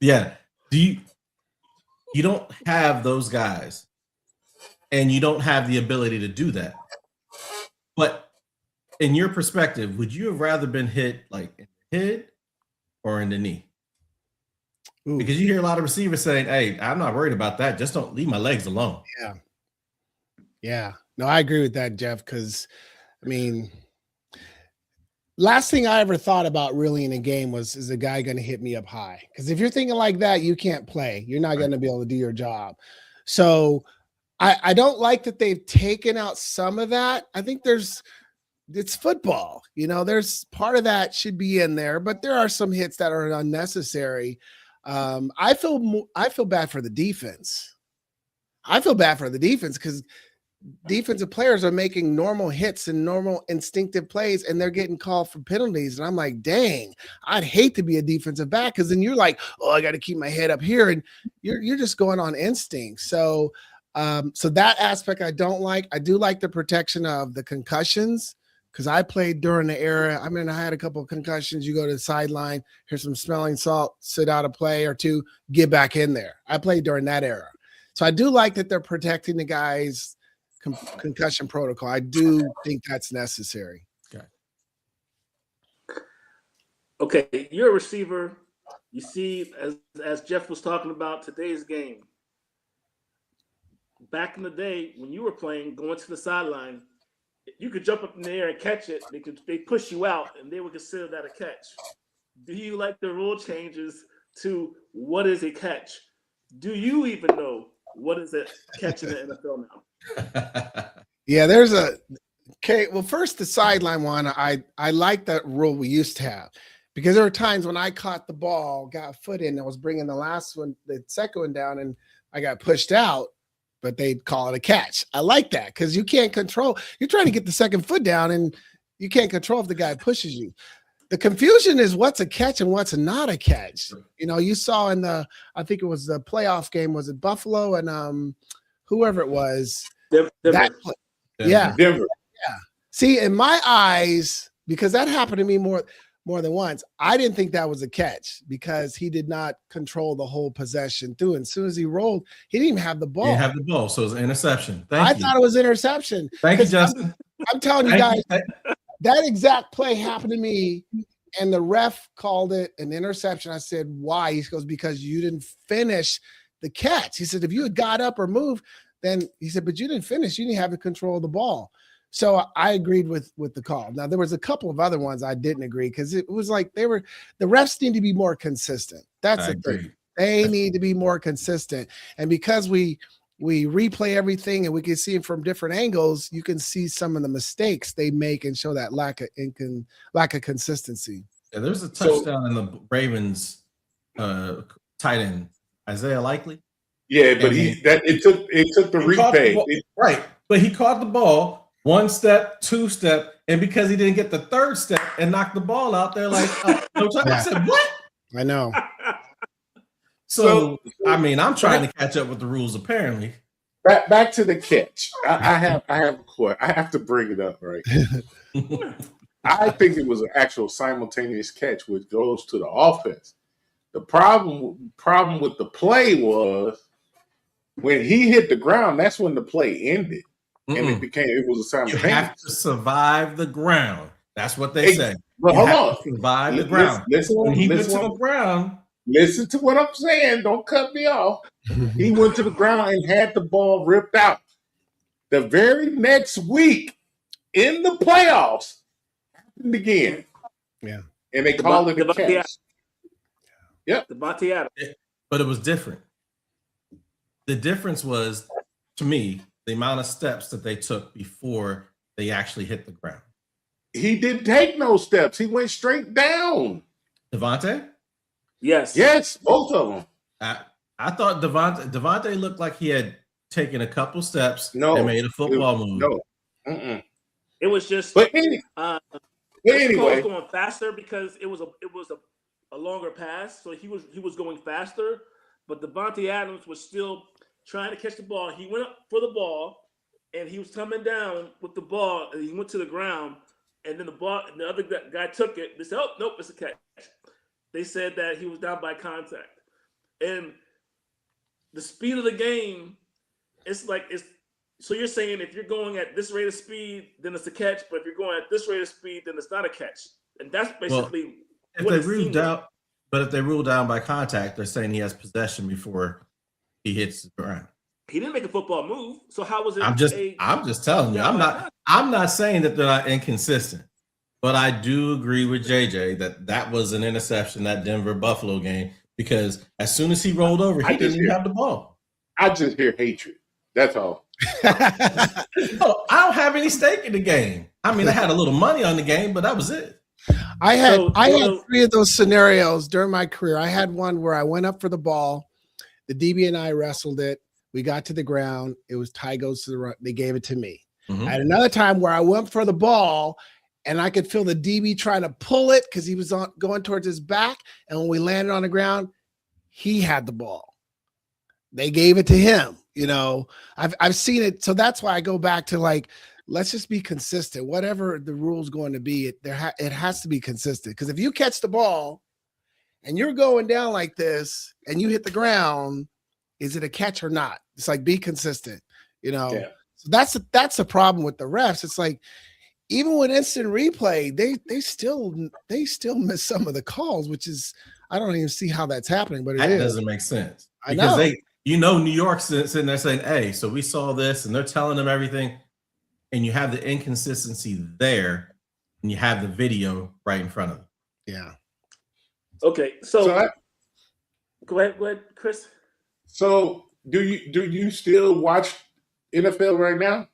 Yeah. You don't have those guys, and you don't have the ability to do that. But in your perspective, would you have rather been hit like in the head or in the knee? Ooh. Because you hear a lot of receivers saying, hey, I'm not worried about that. Just don't leave my legs alone. Yeah. No, I agree with that, Jeff, because, I mean, last thing I ever thought about really in a game was, is a guy going to hit me up high? Because if you're thinking like that, you can't play. You're not going to be able to do your job. So I don't like that they've taken out some of that. I think it's football, there's part of that should be in there, but there are some hits that are unnecessary. I feel bad for the defense. Because defensive players are making normal hits and normal instinctive plays, and they're getting called for penalties. And I'm like, dang, I'd hate to be a defensive back, because then you're like, oh, I got to keep my head up here, and you're just going on instinct. So that aspect I don't like. I do like the protection of the concussions, because I played during the era. I mean, I had a couple of concussions. You go to the sideline, here's some smelling salt, sit out a play or two, get back in there. I played during that era. So I do like that they're protecting the guys' concussion protocol. I do think that's necessary. Okay, you're a receiver. You see, as Jeff was talking about today's game, back in the day when you were playing, going to the sideline, you could jump up in the air and catch it. They push you out, and they would consider that a catch. Do you like the rule changes to what is a catch? Do you even know what is a catch in the NFL now? Yeah, well, first the sideline one, I like that rule we used to have, because there were times when I caught the ball, got a foot in, I was bringing the second one down, and I got pushed out, but they'd call it a catch. I like that, because you can't control. You're trying to get the second foot down, and you can't control if the guy pushes you. The confusion is what's a catch and what's not a catch. You saw in I think it was the playoff game, was it Buffalo and whoever it was? Denver. Yeah. See, in my eyes, because that happened to me more than once. I didn't think that was a catch because he did not control the whole possession through. And as soon as he rolled, he didn't even have the ball. He didn't have the ball, so it was an interception. I thought it was interception. Thank you, Justin. I'm telling you guys, that exact play happened to me, and the ref called it an interception. I said, why? He goes, because you didn't finish the catch. He said, if you had got up or moved, then he said, but you didn't finish. You didn't have the control of the ball. So I agreed with the call. Now, there was a couple of other ones I didn't agree because it was like the refs need to be more consistent. That's the thing. They need to be more consistent. And because we replay everything and we can see it from different angles, you can see some of the mistakes they make and show that lack of consistency. Yeah, there's a touchdown in the Ravens tight end, Isaiah Likely. Yeah, but it took the replay. Right. But he caught the ball. One step, two step, and because he didn't get the third step and knocked the ball out there, like I said, what? I know. So I mean, I'm trying to catch up with the rules. Apparently, back to the catch. I have a question. I have to bring it up, right? I think it was an actual simultaneous catch, which goes to the offense. The problem with the play was when he hit the ground. That's when the play ended. And it was a simultaneous. You have to survive the ground. That's what they say. But hold on. Survive the ground. Listen to the ground. Listen to what I'm saying. Don't cut me off. He went to the ground and had the ball ripped out. The very next week in the playoffs, happened again. Yeah. And they called it a catch. Yep. Devontae Adams. But it was different. The difference was, to me, the amount of steps that they took before they actually hit the ground. He didn't take no steps. He went straight down. Devontae? Yes. Yes, both of them. I thought Devontae looked like he had taken a couple steps and made a football move. No. Mm-mm. It was just But anyway, anyway, going faster because it was a longer pass, so he was going faster, but Devontae Adams was still trying to catch the ball. He went up for the ball, and he was coming down with the ball, and he went to the ground, and then the other guy took it. They said, "Oh, nope, it's a catch." They said that he was down by contact, and the speed of the game, so you're saying if you're going at this rate of speed, then it's a catch, but if you're going at this rate of speed, then it's not a catch, and that's basically if they rule down by contact, they're saying he has possession before he hits the ground. He didn't make a football move, so how was it? I'm just telling you. I'm not saying that they're not inconsistent, but I do agree with JJ that was an interception, that Denver Buffalo game, because as soon as he rolled over, he didn't even have the ball. I just hear hatred. That's all. I don't have any stake in the game. I mean, I had a little money on the game, but that was it. I had three of those scenarios during my career. I had one where I went up for the ball. The DB and I wrestled it. We got to the ground. It was tie goes to the run. They gave it to me. I had another time where I went for the ball and I could feel the DB trying to pull it because he was going towards his back. And when we landed on the ground, he had the ball. They gave it to him. You know, I've seen it. So that's why I go back to let's just be consistent. Whatever the rule's going to be, it has to be consistent. Because if you catch the ball and you're going down like this and you hit the ground, is it a catch or not? It's like, be consistent, you know? Yeah. So that's a problem with the refs. It's like, even with instant replay, they still miss some of the calls, which is, I don't even see how that's happening, but that doesn't make sense. Because New York's sitting there saying, hey, so we saw this, and they're telling them everything, and you have the inconsistency there, and you have the video right in front of them. Yeah. Okay, so go ahead, Chris. So do you still watch NFL right now?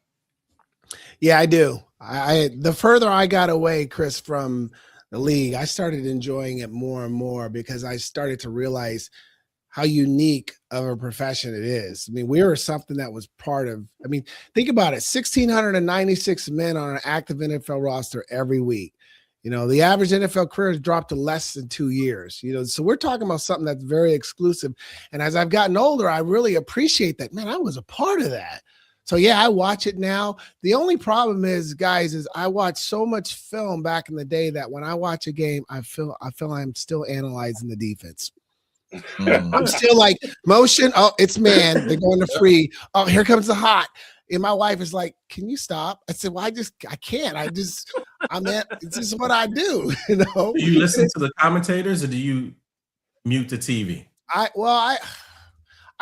Yeah, I do. The further I got away, Chris, from the league, I started enjoying it more and more because I started to realize how unique of a profession it is. I mean, we were something that was part of, think about it, 1,696 men on an active NFL roster every week. You know, the average NFL career has dropped to less than 2 years, you know, so we're talking about something that's very exclusive. And as I've gotten older, I really appreciate that, man, I was a part of that. So yeah, I watch it now. The only problem is, guys, is I watch so much film back in the day that when I watch a game, I feel I'm still analyzing the defense. I'm still like, motion. Oh, it's man. They're going to free. Oh, here comes the hot. And my wife is like, "Can you stop?" I said, "Well, I can't. It's just what I do." You know. Do you listen to the commentators or do you mute the TV?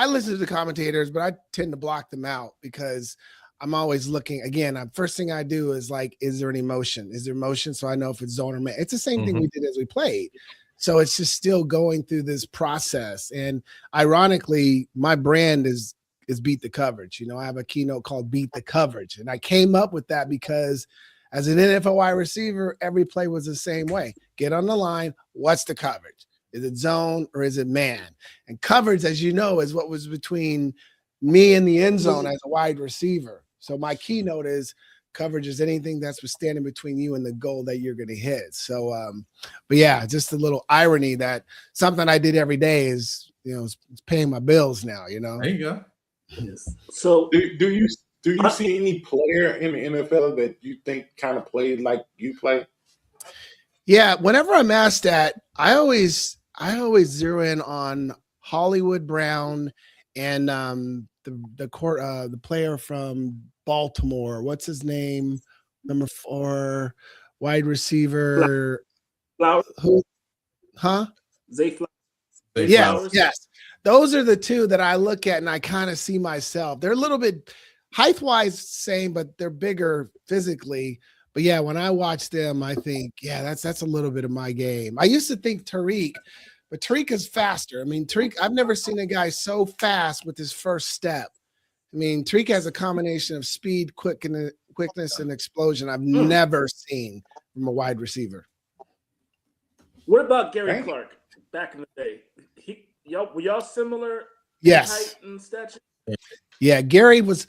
I listen to the commentators, but I tend to block them out because I'm always looking. Again, first thing I do is like, is there any motion? Is there motion? So I know if it's zone or man. It's the same thing we did as we played. So it's just still going through this process. And ironically, my brand is Beat the Coverage. You know, I have a keynote called Beat the Coverage. And I came up with that because as an NFL wide receiver, every play was the same way. Get on the line. What's the coverage? Is it zone or is it man? And coverage, as you know, is what was between me and the end zone as a wide receiver. So my keynote is coverage is anything that's standing between you and the goal that you're going to hit. So, but yeah, just a little irony that something I did every day is, you know, it's paying my bills now, you know? There you go. Yes. So do you see any player in the NFL that you think kind of played like you play? Yeah, whenever I'm asked that, I always zero in on Hollywood Brown and the player from Baltimore. What's his name? Number 4 wide receiver. Flowers. Who? Huh? Zay Flowers. Yes. Those are the two that I look at and I kind of see myself. They're a little bit height-wise same, but they're bigger physically. But yeah, when I watch them, I think, yeah, that's a little bit of my game. I used to think Tariq, but Tariq is faster. I mean, Tariq, I've never seen a guy so fast with his first step. I mean, Tariq has a combination of speed, quickness, and explosion I've never seen from a wide receiver. What about Gary Clark back in the day? Were y'all similar? Yes. In height and stature? Yeah, Gary was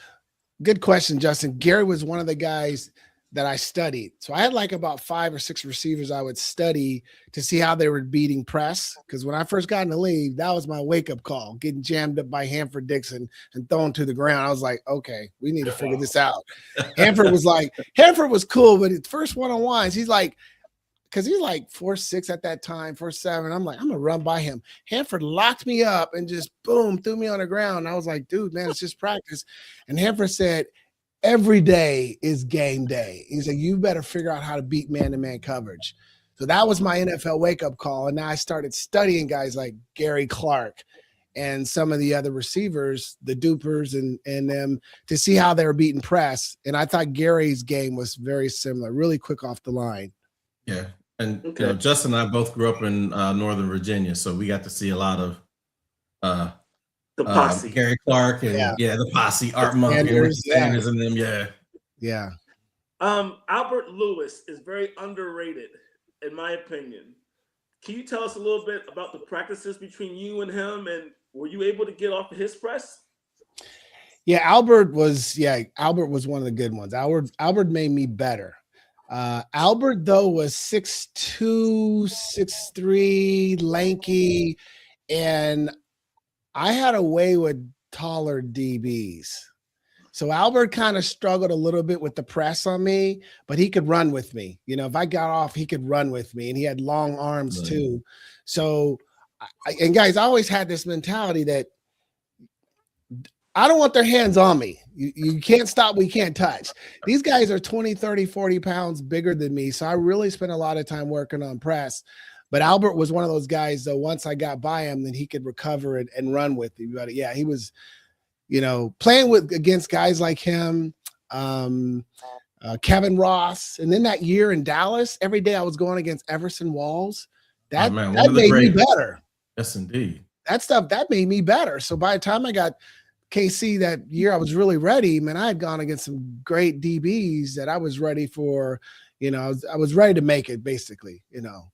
good question, Justin. Gary was one of the guys that I studied. So I had like about 5 or 6 receivers I would study to see how they were beating press. Because when I first got in the league, that was my wake-up call, getting jammed up by Hanford Dixon and thrown to the ground. I was like, okay, we need to figure this out. Hanford was cool, but at first one-on-ones, he's like, because he's like 4'6" at that time, 4'7". I'm like, I'm gonna run by him. Hanford locked me up and just boom, threw me on the ground. I was like, dude, man, it's just practice. And Hanford said, every day is game day. He's like, you better figure out how to beat man-to-man coverage. So that was my NFL wake-up call. And now I started studying guys like Gary Clark and some of the other receivers, the Dupers and them, to see how they were beating press. And I thought Gary's game was very similar, really quick off the line. Yeah. And you know, Justin and I both grew up in Northern Virginia, so we got to see a lot of the posse, Gary Clark, and the posse, Art Monk, and Sanders, and them. Yeah. Albert Lewis is very underrated, in my opinion. Can you tell us a little bit about the practices between you and him, and were you able to get off of his press? Yeah, Albert was one of the good ones. Albert made me better. Albert, though, was 6'2", 6'3", lanky, and I had a way with taller DBs. So Albert kind of struggled a little bit with the press on me, but he could run with me. You know, if I got off, he could run with me, and he had long arms too. So, and guys, I always had this mentality that I don't want their hands on me. You can't stop, we can't touch. These guys are 20, 30, 40 pounds bigger than me. So I really spent a lot of time working on press. But Albert was one of those guys, though, once I got by him, then he could recover it and run with me. But yeah, he was, you know, playing against guys like him, Kevin Ross. And then that year in Dallas, every day I was going against Everson Walls. That made me better. Yes, indeed. That made me better. So by the time I got KC that year, I was really ready. Man, I had gone against some great DBs that I was ready for. You know, I was ready to make it, basically. You know.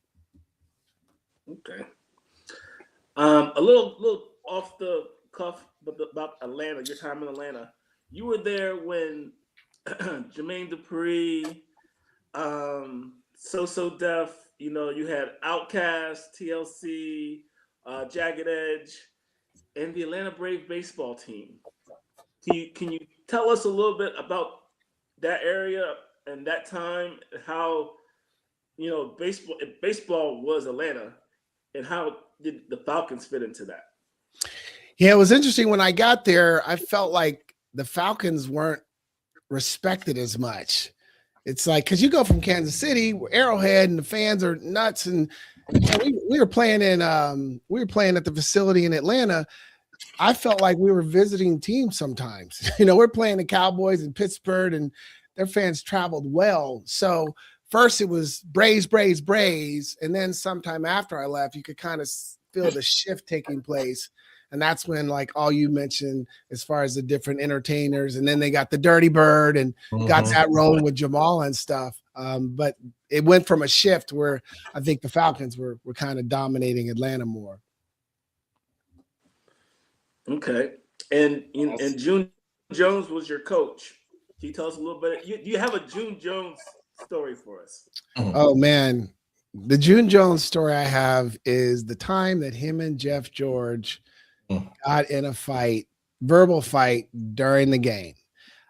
Okay. A little off the cuff, but about Atlanta. Your time in Atlanta. You were there when Jermaine Dupri, So Def. You know, you had Outkast, TLC, Jagged Edge, and the Atlanta Brave baseball team. Can you tell us a little bit about that area and that time, how baseball was Atlanta, and how did the Falcons fit into that? Yeah, it was interesting when I got there. I felt like the Falcons weren't respected as much. It's like because you go from Kansas City, Arrowhead, and the fans are nuts, and we were playing at the facility in Atlanta. I felt like we were visiting teams sometimes. We're playing the Cowboys in Pittsburgh, and their fans traveled well. So first it was Braves, Braves, Braves, and then sometime after I left, you could kind of feel the shift taking place. And that's when, like all you mentioned, as far as the different entertainers, and then they got the Dirty Bird and got that rolling with Jamal and stuff. But it went from a shift where I think the Falcons were kind of dominating Atlanta more. Okay. And June Jones was your coach. Can you tell us a little bit? You have a June Jones story for us. Oh, man. The June Jones story I have is the time that him and Jeff George got in a fight, verbal fight during the game.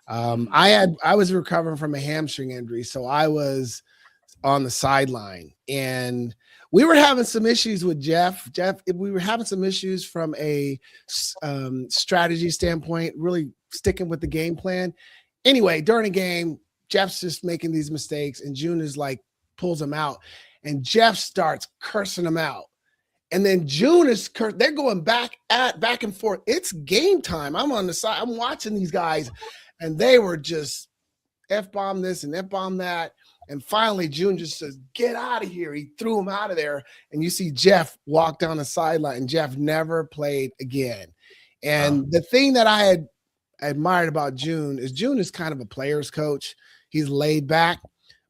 I was recovering from a hamstring injury, so I was on the sideline, and we were having some issues with Jeff. We were having some issues from a strategy standpoint, really sticking with the game plan. Anyway, during the game, Jeff's just making these mistakes, and June is like pulls him out, and Jeff starts cursing him out. And then June is they're going back and forth. It's game time. I'm on the side. I'm watching these guys, and they were just F-bomb this and F-bomb that. And finally, June just says, "Get out of here." He threw him out of there. And you see Jeff walk down the sideline, and Jeff never played again. And the thing that I had admired about June is kind of a player's coach. He's laid back.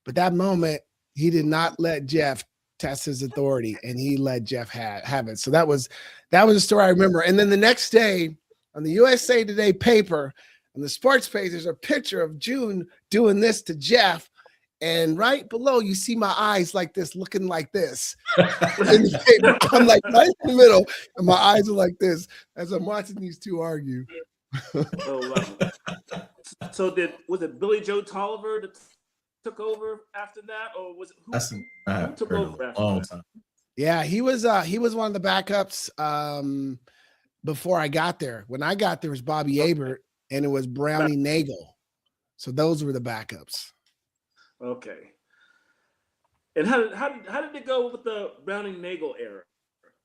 But that moment, he did not let Jeff test his authority, and he let Jeff have it. So that was a story I remember. And then the next day on the USA Today paper, on the sports page, there's a picture of June doing this to Jeff. And right below, you see my eyes like this, looking like this. I'm like right in the middle, and my eyes are like this as I'm watching these two argue. Oh, wow. So was it Billy Joe Tolliver that took over after that, or was it who took over after that? Yeah, he was one of the backups before I got there. When I got there, it was Bobby Abert, and it was Brownie Nagel. So those were the backups. Okay. And how did it go with the Browning Nagel era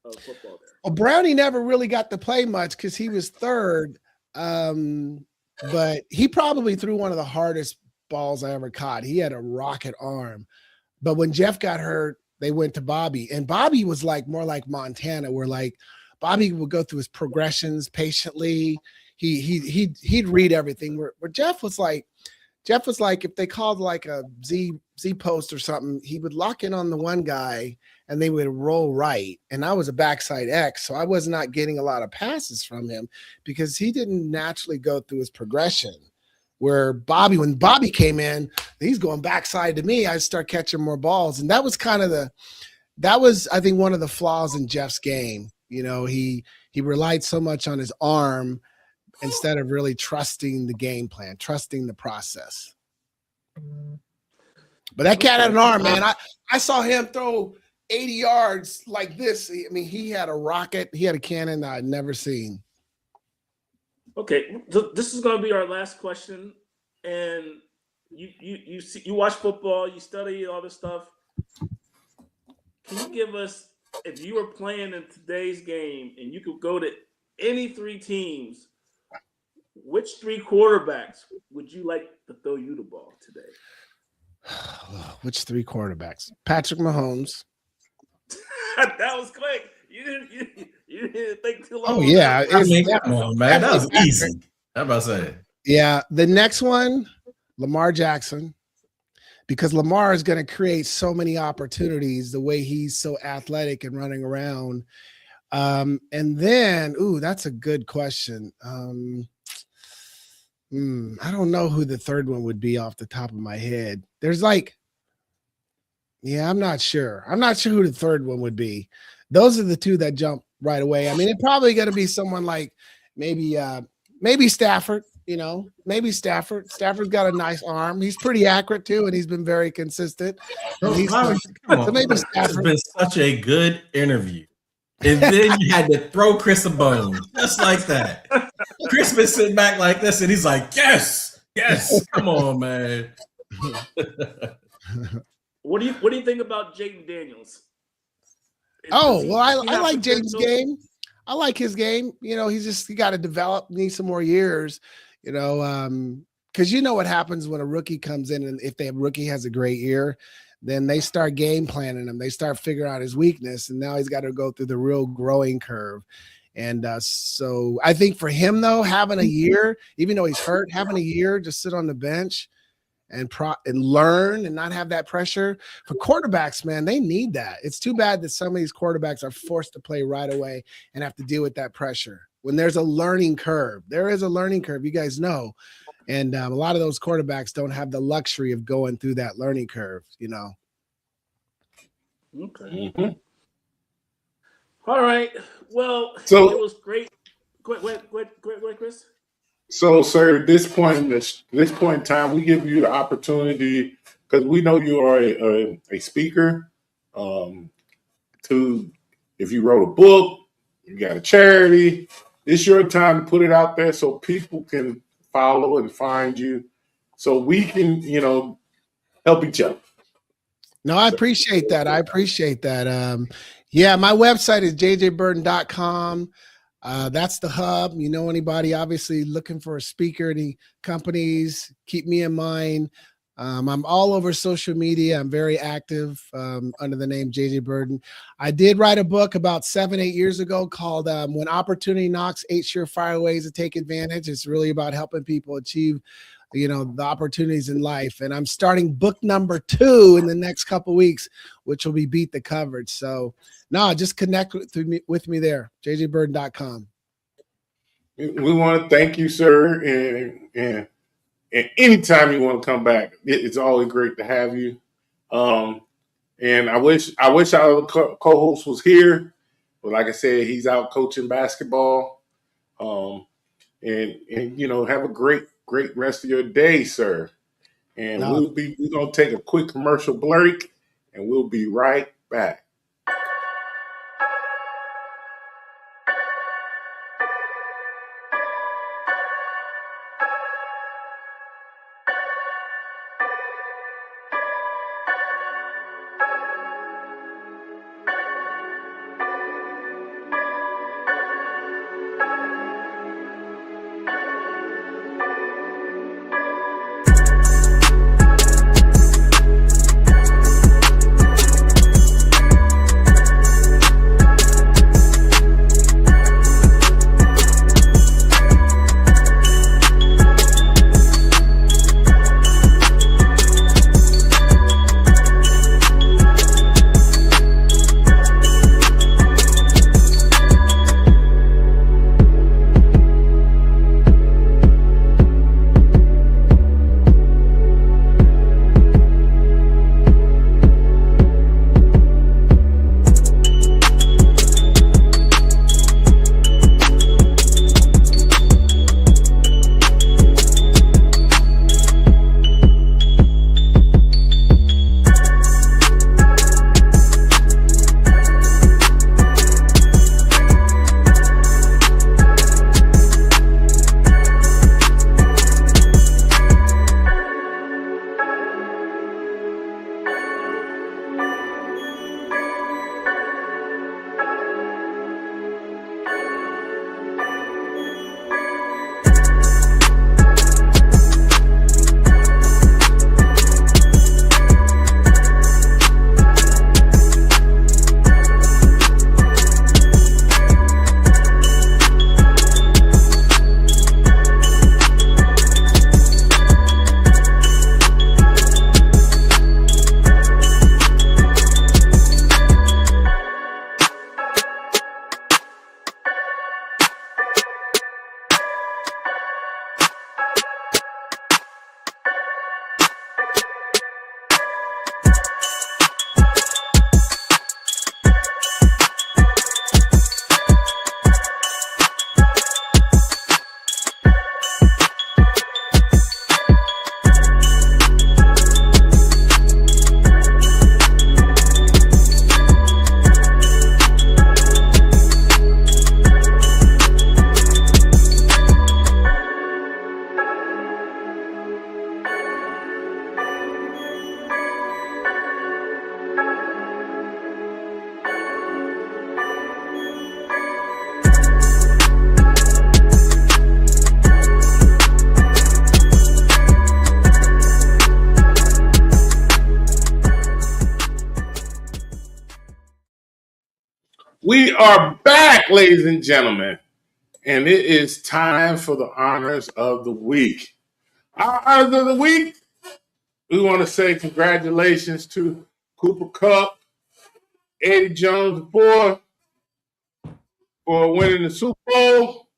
of football there? Well, Brownie never really got to play much because he was third, but he probably threw one of the hardest balls I ever caught. He had a rocket arm. But when Jeff got hurt, they went to Bobby, and Bobby was like more like Montana, where like Bobby would go through his progressions patiently. He'd read everything. Where Jeff was like if they called like a Z post or something, he would lock in on the one guy and they would roll right. And I was a backside X, so I was not getting a lot of passes from him because he didn't naturally go through his progression. Where when Bobby came in, he's going backside to me. I start catching more balls. And that was I think one of the flaws in Jeff's game. He relied so much on his arm instead of really trusting the game plan, trusting the process. But that cat had an arm, man. I saw him throw 80 yards like this. I mean, he had a rocket. He had a cannon that I'd never seen. Okay, this is going to be our last question. And you watch football, you study all this stuff. Can you give us, if you were playing in today's game and you could go to any three teams, which three quarterbacks would you like to throw you the ball today? Which three quarterbacks? Patrick Mahomes. That was quick. You didn't think too long. Oh yeah, come on, man. That was easy. I'm about to say. Yeah, the next one, Lamar Jackson, because Lamar is going to create so many opportunities the way he's so athletic and running around. And then, that's a good question. I don't know who the third one would be off the top of my head. There's I'm not sure. I'm not sure who the third one would be. Those are the two that jump right away. I mean, it's probably going to be someone like maybe Stafford. maybe Stafford. Stafford's got a nice arm. He's pretty accurate too, and he's been very consistent. And Come on. so maybe This has Stafford. been such a good interview. And then you had to throw Chris a bone, just like that. Chris been sitting back like this, and he's like, yes, come on, man. What do you think about Jaden Daniels? I like Jaden's game. I like his game. He got to develop, needs some more years, because what happens when a rookie comes in, and if the rookie has a great year, then they start game planning him. They start figuring out his weakness, and now he's got to go through the real growing curve. And so I think for him, though, having a year, even though he's hurt, having a year, just sit on the bench and learn and not have that pressure. For quarterbacks, man, they need that. It's too bad that some of these quarterbacks are forced to play right away and have to deal with that pressure when there's a learning curve. There is a learning curve, you guys know. And a lot of those quarterbacks don't have the luxury of going through that learning curve, Okay. Mm-hmm. All right. Well, So- it was great. Go ahead, Chris. So, sir, at this point in time, we give you the opportunity, because we know you are a speaker. If you wrote a book, you got a charity, it's your time to put it out there so people can follow and find you, so we can, help each other. No, I appreciate that. My website is jjburden.com. That's the hub. Anybody obviously looking for a speaker, any companies, keep me in mind. I'm all over social media. I'm very active under the name JJ Burden. I did write a book about 7-8 years ago called When Opportunity Knocks, 8 Surefire Ways to Take Advantage. It's really about helping people achieve the opportunities in life. And I'm starting book number 2 in the next couple weeks, which will be Beat the Coverage. So just connect with me there, jjburden.com. We want to thank you, sir, and anytime you want to come back, it's always great to have you. And I wish our other co-host was here, but like I said, he's out coaching basketball. And have a great rest of your day, sir. And we're gonna take a quick commercial break, and we'll be right back. We are back, ladies and gentlemen, and it is time for the honors of the week. Our honors of the week, we want to say congratulations to Cooper Kupp, Eddie Jones IV for winning the Super Bowl.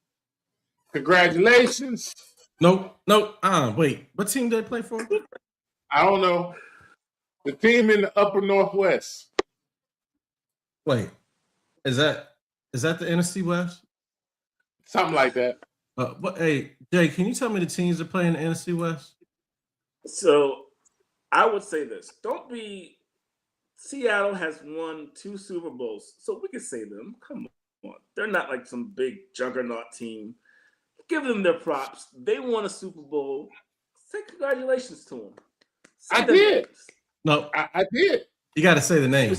Congratulations. Nope. Wait, what team did they play for? I don't know. The team in the upper Northwest. Wait, is that the NFC West? Something like that. Hey, Jay, can you tell me the teams that play in the NFC West? So I would say this. Don't be Seattle has won 2 Super Bowls, so we can say them. Come on. They're not like some big juggernaut team. Give them their props. They won a Super Bowl. Say congratulations to them. Say I did. Names. No, I did. You got to say the name.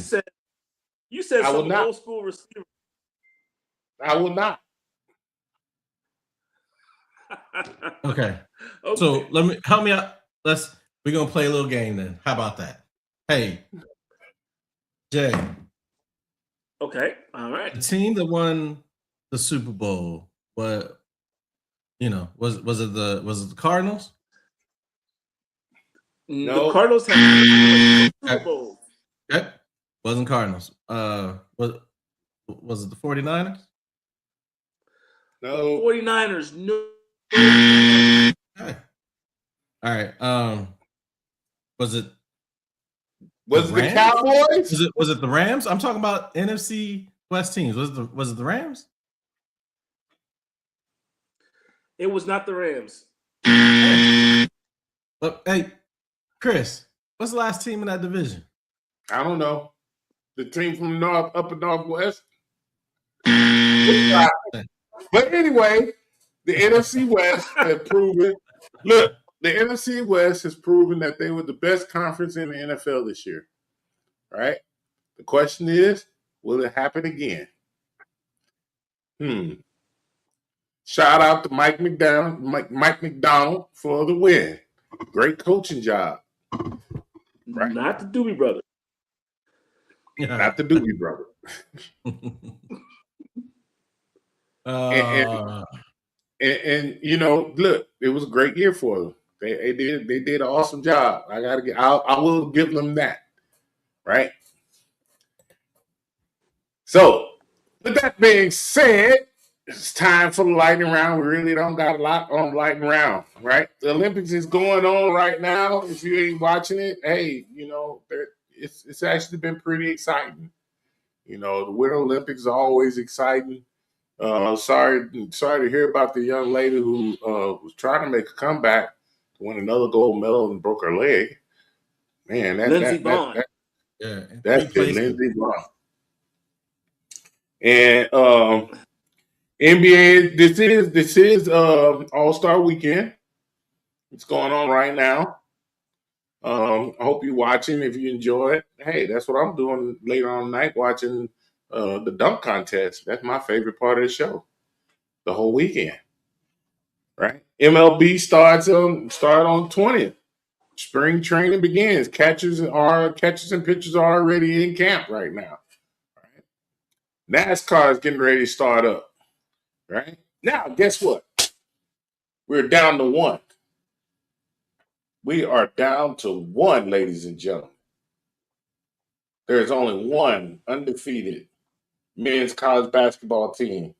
You said I will some not. old school receiver. I will not. Okay. So help me out. We're gonna play a little game then. How about that? Hey, Jay. Okay. All right. The team that won the Super Bowl, was it the Cardinals? No. The Cardinals have Super Bowl. Okay. Wasn't Cardinals. Was it the 49ers? No. 49ers, no. Okay. All right. Was it the Cowboys? Was it the Rams? I'm talking about NFC West teams. Was it the Rams? It was not the Rams. But hey, Chris, what's the last team in that division? I don't know. The team from the upper Northwest. But anyway, the NFC West has proven. Look, the NFC West has proven that they were the best conference in the NFL this year. Right? The question is, will it happen again? Shout out to Mike McDonald for the win. Great coaching job. Right? Not the Doobie Brother. Not the Doobie Brother. And look, it was a great year for them. They did an awesome job. I will give them that. Right? So, with that being said, it's time for the lightning round. We really don't got a lot on lightning round, right? The Olympics is going on right now. If you ain't watching it, hey, it's actually been pretty exciting. The Winter Olympics are always exciting. Sorry to hear about the young lady who was trying to make a comeback to win another gold medal and broke her leg. Man, Lindsey Vonn. That's good, Lindsey Vonn. And NBA, this is All-Star Weekend. It's going on right now. I hope you're watching. If you enjoy it, hey, that's what I'm doing later on tonight, watching the dunk contest. That's my favorite part of the show, the whole weekend. Right? MLB starts on 20th. Spring training begins. Catchers and pitchers are already in camp right now. Right? NASCAR is getting ready to start up. Right? Now, guess what? We're down to 1. We are down to 1, ladies and gentlemen. There's only 1 undefeated men's college basketball team.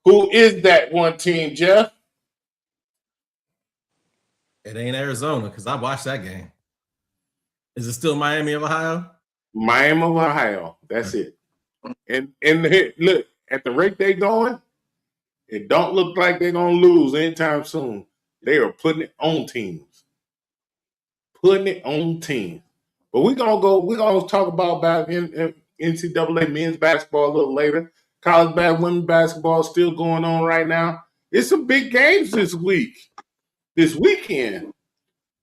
Who is that one team, Jeff? It ain't Arizona because I watched that game. Is it still Miami of Ohio? Miami of Ohio. That's it. And look, at the rate they going, it don't look like they're going to lose anytime soon. They are putting it on teams. But we're gonna talk about NCAA men's basketball a little later. College women's basketball is still going on right now. It's some big games this weekend.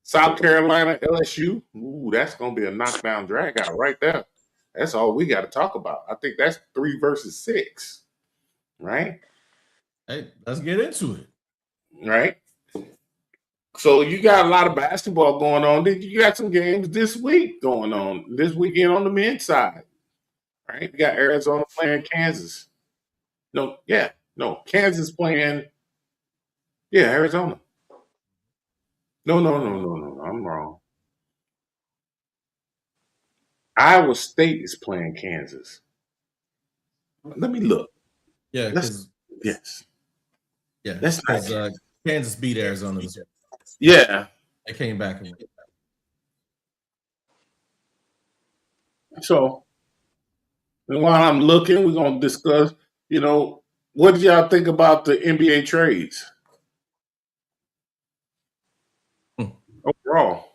South Carolina, LSU. Ooh, that's gonna be a knockdown drag out right there. That's all we got to talk about. I think that's 3 versus 6. Right? Hey, let's get into it. Right? So you got a lot of basketball going on. You got some games this week going on, this weekend on the men's side. right? We got Arizona playing Kansas. No, Kansas playing. Yeah, Arizona. No. I'm wrong. Iowa State is playing Kansas. Let me look. Yeah, Let's because That's not Kansas beat Arizona this week. Yeah. They came back and So while I'm looking, we're gonna discuss. What did y'all think about the NBA trades overall?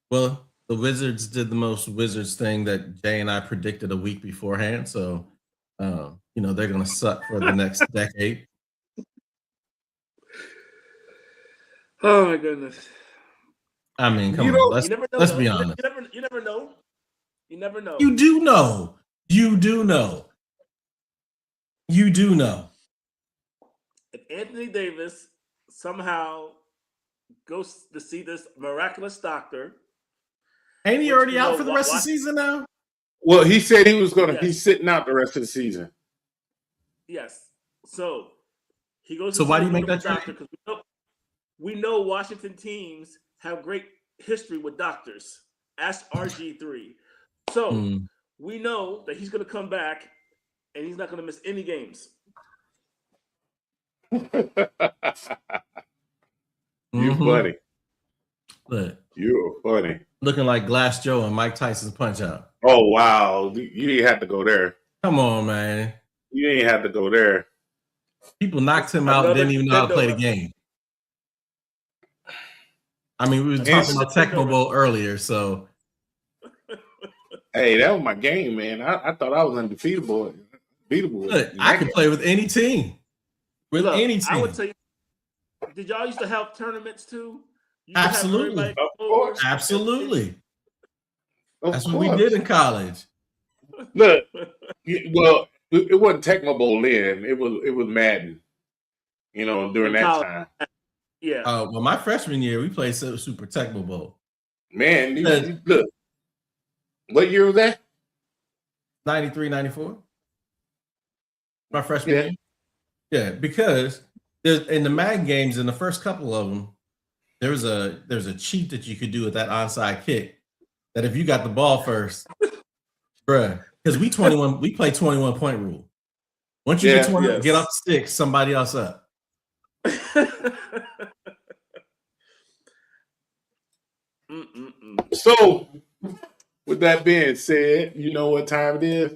well, the Wizards did the most Wizards thing that Jay and I predicted a week beforehand. So, they're going to suck for the next decade. Oh my goodness! I mean, come on. Let's be honest. You never know. You never know. You do know. You do know. You do know. If Anthony Davis somehow goes to see this miraculous doctor, ain't he already out for the rest of the season now? Well, he said he was gonna. Yes. He's sitting out the rest of the season. Yes. So he goes. So why do you make that doctor? Because we know Washington teams have great history with doctors. Ask RG3. So we know that he's going to come back, and he's not going to miss any games. You're funny. Look, you're funny. Looking like Glass Joe and Mike Tyson's Punch Out. Oh wow, you didn't have to go there. Come on, man. You ain't have to go there. People knocked him out, didn't even know how to play the game. I mean, we were talking about Tecmo Bowl earlier, so. Hey, that was my game, man. I thought I was undefeatable. Look, I could play with any team. With any team. I would say, did y'all used to have tournaments too? Absolutely. Of course. Absolutely. That's what we did in college. Look, well, it wasn't Tecmo Bowl then. It was Madden. During that time. Yeah. Well, my freshman year, we played Super Tecmo Bowl. Man, look. What year was that? 93, 94. My freshman year. Yeah, because in the Madden games, in the first couple of them, there's a cheat that you could do with that onside kick. That if you got the ball first, bruh, because we play 21-point rule. Once you get off the stick, somebody else up. So, with that being said, you know what time it is?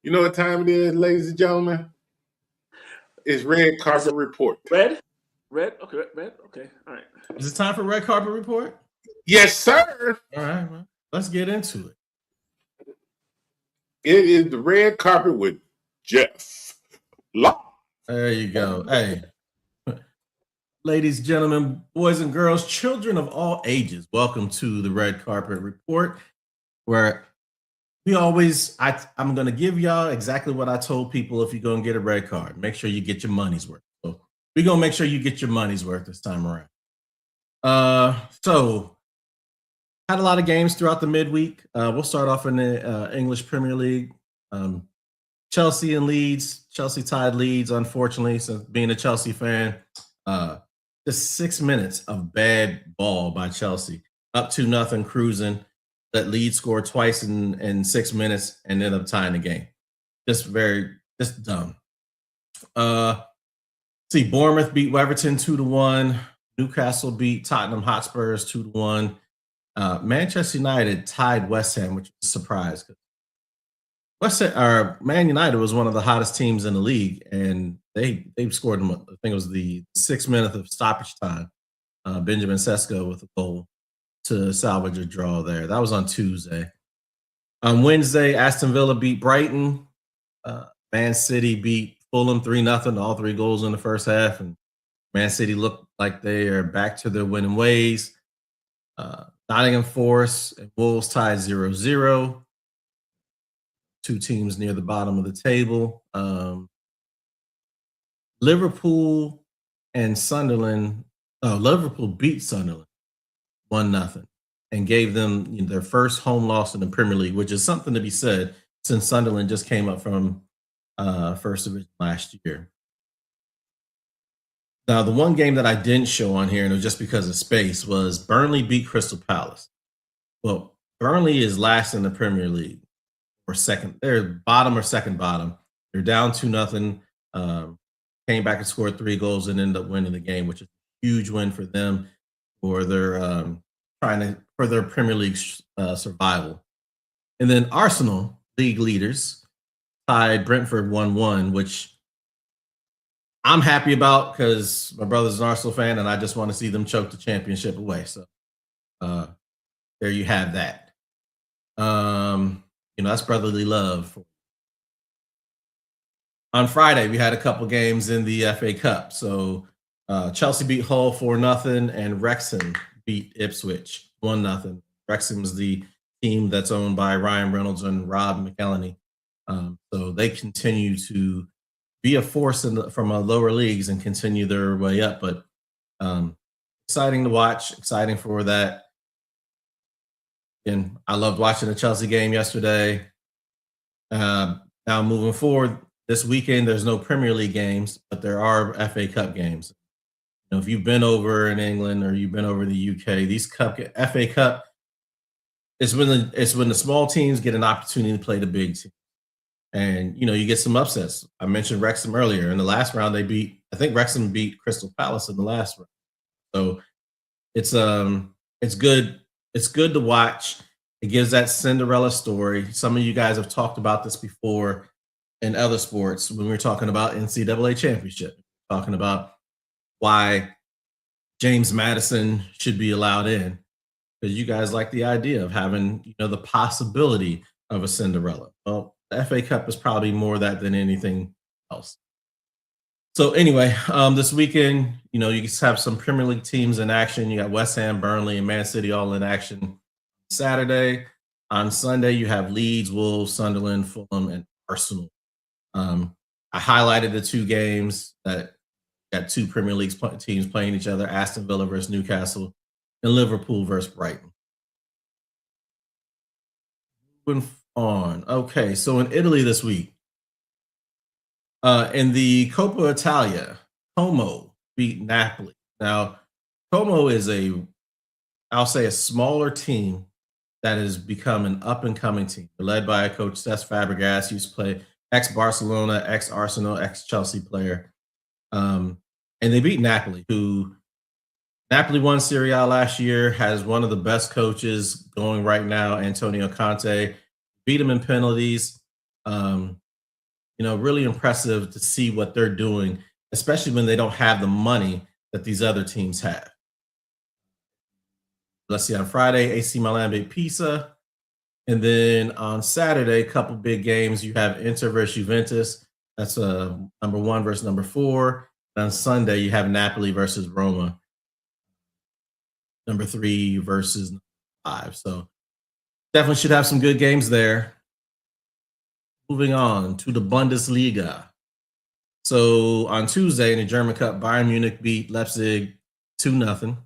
You know what time it is, ladies and gentlemen? It's Red Carpet Report. Red? Okay, red? Okay, all right. Is it time for Red Carpet Report? Yes, sir. All right, man. Let's get into it. It is the Red Carpet with Jeff Law. There you go. Hey. Ladies, gentlemen, boys and girls, children of all ages, welcome to the Red Carpet Report, where I'm going to give y'all exactly what I told people if you're going to get a red card. Make sure you get your money's worth. So we're going to make sure you get your money's worth this time around. So had a lot of games throughout the midweek. We'll start off in the English Premier League. Chelsea and Leeds. Chelsea tied Leeds, unfortunately, so being a Chelsea fan. Just 6 minutes of bad ball by Chelsea. Up 2-0, cruising. Let Leeds score twice in 6 minutes and end up tying the game. Just dumb. Bournemouth beat Everton 2-1. Newcastle beat Tottenham Hotspurs 2-1. Manchester United tied West Ham, which was a surprise. Man United was one of the hottest teams in the league, and they scored them. I think it was the 6 minutes of stoppage time. Benjamin Sesko with a goal to salvage a draw there. That was on Tuesday. On Wednesday, Aston Villa beat Brighton. Man City beat Fulham 3-0, all 3 goals in the first half, and Man City looked like they are back to their winning ways. Nottingham Forest and Wolves tied 0-0. 2 teams near the bottom of the table. Liverpool and Sunderland. Liverpool beat Sunderland 1-0. and gave them their first home loss in the Premier League, which is something to be said since Sunderland just came up from first division last year. Now, the one game that I didn't show on here, and it was just because of space, was Burnley beat Crystal Palace. Well, Burnley is last in the Premier League, or second. They're bottom or second bottom. They're down 2-0. Came back and scored 3 goals and ended up winning the game, which is a huge win for them for their for their Premier League survival. And then Arsenal, league leaders, tied Brentford 1-1, which I'm happy about because my brother's an Arsenal fan and I just want to see them choke the championship away. So there you have that. That's brotherly love. On Friday, we had a couple games in the FA Cup. So Chelsea beat Hull 4-0 and Wrexham beat Ipswich 1-0. Wrexham is the team that's owned by Ryan Reynolds and Rob McElhenney. So they continue to be a force from lower leagues and continue their way up. But exciting to watch, exciting for that. And I loved watching the Chelsea game yesterday. Now moving forward, this weekend there's no Premier League games, but there are FA Cup games. If you've been over in England or you've been over in the UK, these FA Cup, it's when the small teams get an opportunity to play the big team. And, you get some upsets. I mentioned Wrexham earlier. In the last round, I think Wrexham beat Crystal Palace in the last round. So it's good. It's good to watch. It gives that Cinderella story. Some of you guys have talked about this before in other sports when we were talking about NCAA championship, talking about why James Madison should be allowed in, because you guys like the idea of having, the possibility of a Cinderella. Well, the FA Cup is probably more of that than anything else. So anyway, this weekend, you just have some Premier League teams in action. You got West Ham, Burnley, and Man City all in action Saturday. On Sunday, you have Leeds, Wolves, Sunderland, Fulham, and Arsenal. I highlighted the 2 games that got 2 Premier League teams playing each other: Aston Villa versus Newcastle and Liverpool versus Brighton. Moving on. Okay, so in Italy this week, in the Coppa Italia, Como beat Napoli. Now, Como is I'll say a smaller team that has become an up-and-coming team. They're led by a coach, Cesc Fabregas, used to play ex-Barcelona, ex-Arsenal, ex-Chelsea player. And they beat Napoli, who Napoli won Serie A last year, has one of the best coaches going right now, Antonio Conte. Beat him in penalties. Really impressive to see what they're doing, especially when they don't have the money that these other teams have. Let's see, on Friday, AC Milan beat Pisa. And then on Saturday, a couple big games. You have Inter versus Juventus. That's number 1 versus number 4. And on Sunday, you have Napoli versus Roma. Number 3 versus 5. So definitely should have some good games there. Moving on to the Bundesliga. So on Tuesday in the German Cup, Bayern Munich beat Leipzig 2-0.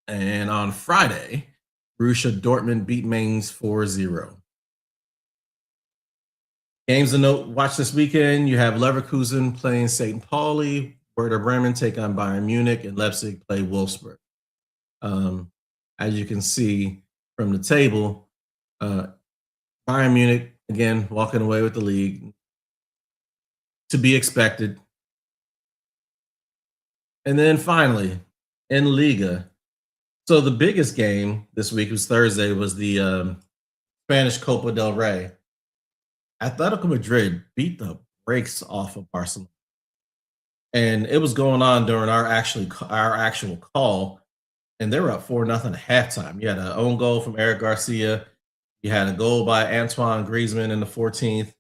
And on Friday, Borussia Dortmund beat Mainz 4-0. Games to note, watch this weekend. You have Leverkusen playing St. Pauli, Werder Bremen take on Bayern Munich, and Leipzig play Wolfsburg. As you can see from the table, Bayern Munich, again, walking away with the league. To be expected. And then finally, in Liga. So the biggest game this week was Thursday, was the Spanish Copa del Rey. Atletico Madrid beat the brakes off of Barcelona. And it was going on during our actual call, and they were up 4-0 at halftime. You had an own goal from Eric Garcia. You had a goal by Antoine Griezmann in the 14th.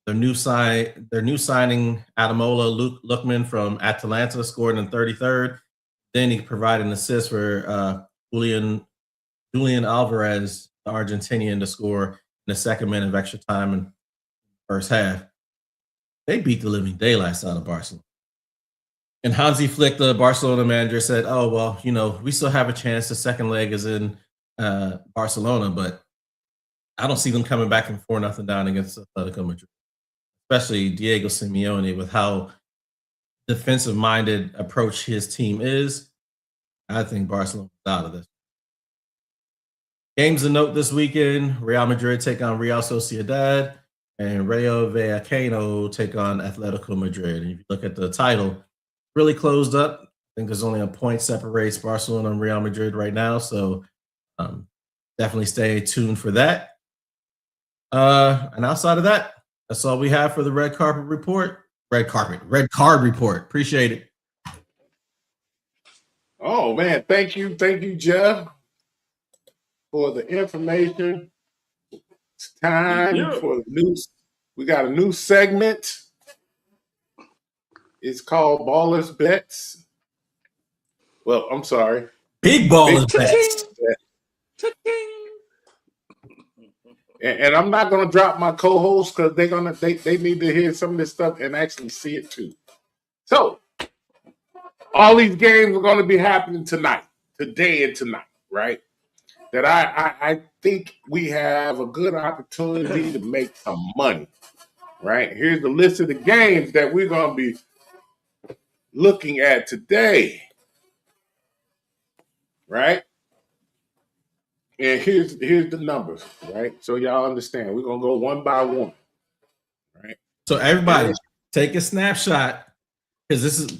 Their new signing, Ademola Lookman from Atalanta, scored in the 33rd. Then he provided an assist for Julian Alvarez, the Argentinian, to score in the second minute of extra time in the first half. They beat the living daylights out of Barcelona. And Hansi Flick, the Barcelona manager, said, "Oh, well, we still have a chance. The second leg is in Barcelona, but I don't see them coming back from 4-0 down against Atletico Madrid, especially Diego Simeone with how defensive-minded approach his team is. I think Barcelona's out of this. Games to note this weekend: Real Madrid take on Real Sociedad, and Rayo Vallecano take on Atletico Madrid. And if you look at the title, really closed up. I think there's only a point separates Barcelona and Real Madrid right now, so definitely stay tuned for that. And outside of that, that's all we have for the red card report. Red card report. Appreciate it. Oh man, thank you, Jeff, for the information. It's time for the news. We got a new segment. It's called Ballers Bets. Well, I'm sorry. Big Ballers Bets. And I'm not gonna drop my co-hosts because they need to hear some of this stuff and actually see it too. So all these games are gonna be happening today and tonight, right? That I think we have a good opportunity to make some money. Right? Here's the list of the games that we're gonna be looking at today. Right? And here's the numbers, right? So y'all understand. We're gonna go one by one. Right. So everybody take a snapshot, because this is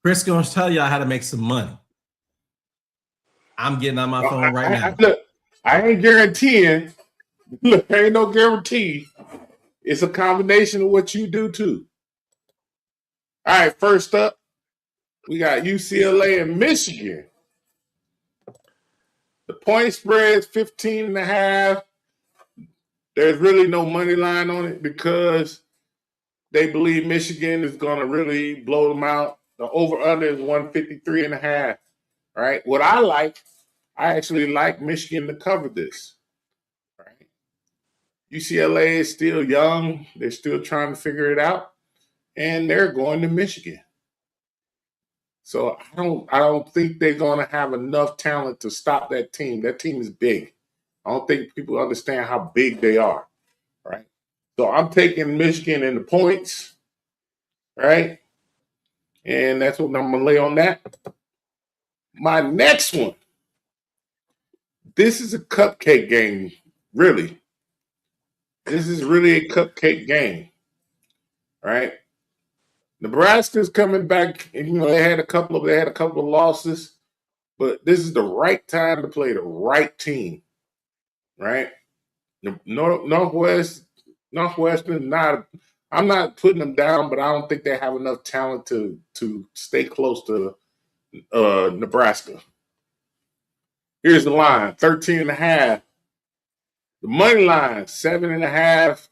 Chris gonna tell y'all how to make some money. I'm getting on my phone right now. Look, I ain't guaranteeing. Look, there ain't no guarantee. It's a combination of what you do too. All right, first up, we got UCLA and Michigan. The point spread is 15.5. There's really no money line on it because they believe Michigan is going to really blow them out. The over-under is 153.5. All right. What I actually like Michigan to cover this. Right. UCLA is still young. They're still trying to figure it out. And they're going to Michigan. So I don't think they're going to have enough talent to stop that team. That team is big. I don't think people understand how big they are, right? So I'm taking Michigan in the points, right? And that's what I'm going to lay on that. My next one, this is a cupcake game, really. This is really a cupcake game, right? Nebraska's coming back, and they had a couple of losses, but this is the right time to play the right team, right? Northwestern, I'm not putting them down, but I don't think they have enough talent to stay close to Nebraska. Here's the line: 13.5. The money line: 7.5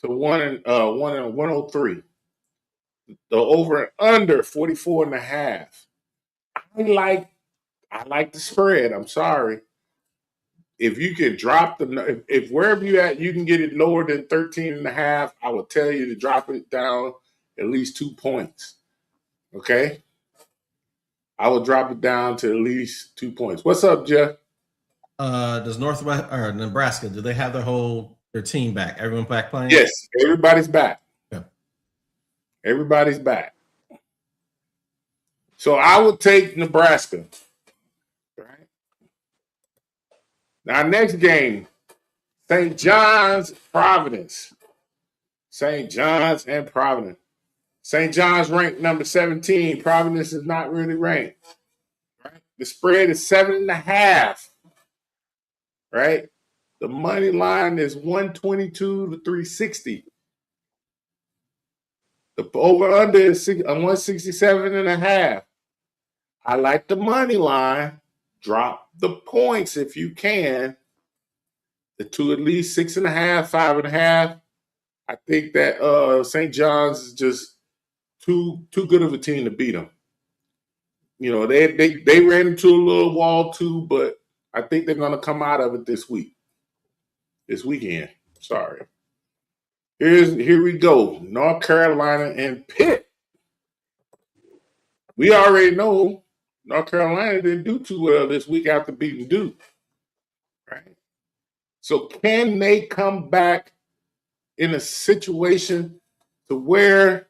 to 103. The over and under 44.5. I like the spread. I'm sorry. If you can drop if wherever you at, you can get it lower than 13.5, I would tell you to drop it down at least 2 points. Okay? I will drop it down to at least 2 points. What's up, Jeff? Does Northwest or Nebraska, do they have their team back? Everyone back playing? Yes, everybody's back. Yeah. Everybody's back. So I would take Nebraska. Right. Now, next game, St. John's, Providence. St. John's and Providence. St. John's ranked number 17. Providence is not really ranked. Right? The spread is 7.5. Right? The money line is 122 to 360. The over-under is 167.5. I like the money line. Drop the points if you can. To at least 6.5, 5.5. I think that St. John's is just too good of a team to beat them. They ran into a little wall too, but I think they're going to come out of it this weekend. Sorry. Here we go. North Carolina and Pitt. We already know North Carolina didn't do too well this week after beating Duke. right? So can they come back in a situation to where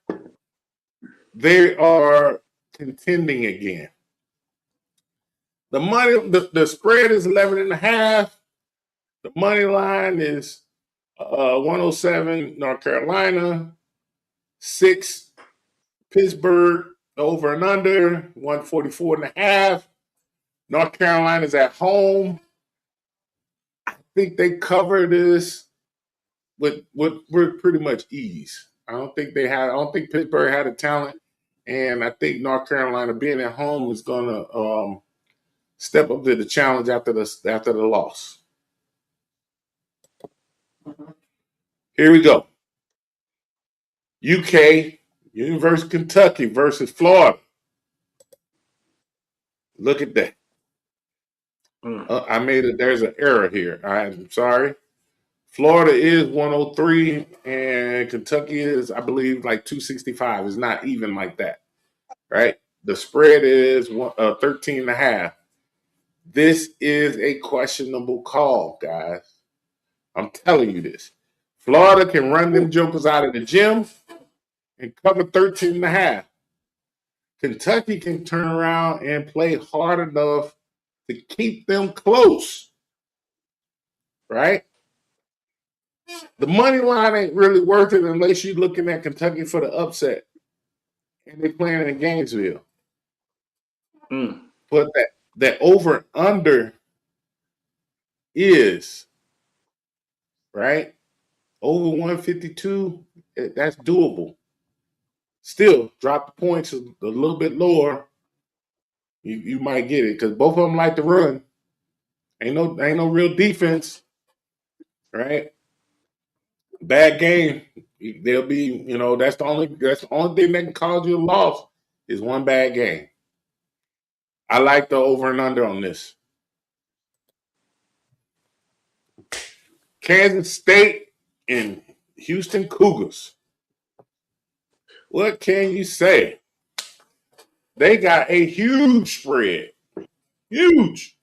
they are contending again? The money, the spread is 11.5. The money line is 107 North Carolina, 6 Pittsburgh, over and under 144.5. North Carolina's at home. I think they cover this with pretty much ease. I don't think Pittsburgh had a talent, and I think North Carolina being at home is gonna step up to the challenge after the loss. Here we go. UK, University of Kentucky versus Florida. Look at that. There's an error here. I'm sorry. Florida is 103 and Kentucky is, I believe, like 265. It's not even like that, right? The spread is 13.5. This is a questionable call, guys. I'm telling you this. Florida can run them jokers out of the gym and cover 13.5. Kentucky can turn around and play hard enough to keep them close, right? The money line ain't really worth it unless you're looking at Kentucky for the upset. And they're playing in Gainesville. But that over under is, right? Over 152, that's doable. Still, drop the points a little bit lower. You might get it because both of them like to run. Ain't no real defense, right? Bad game. They'll be, that's the only thing that can cause you a loss is one bad game. I like the over and under on this. Kansas State and Houston Cougars. What can you say? They got a huge spread. Huge.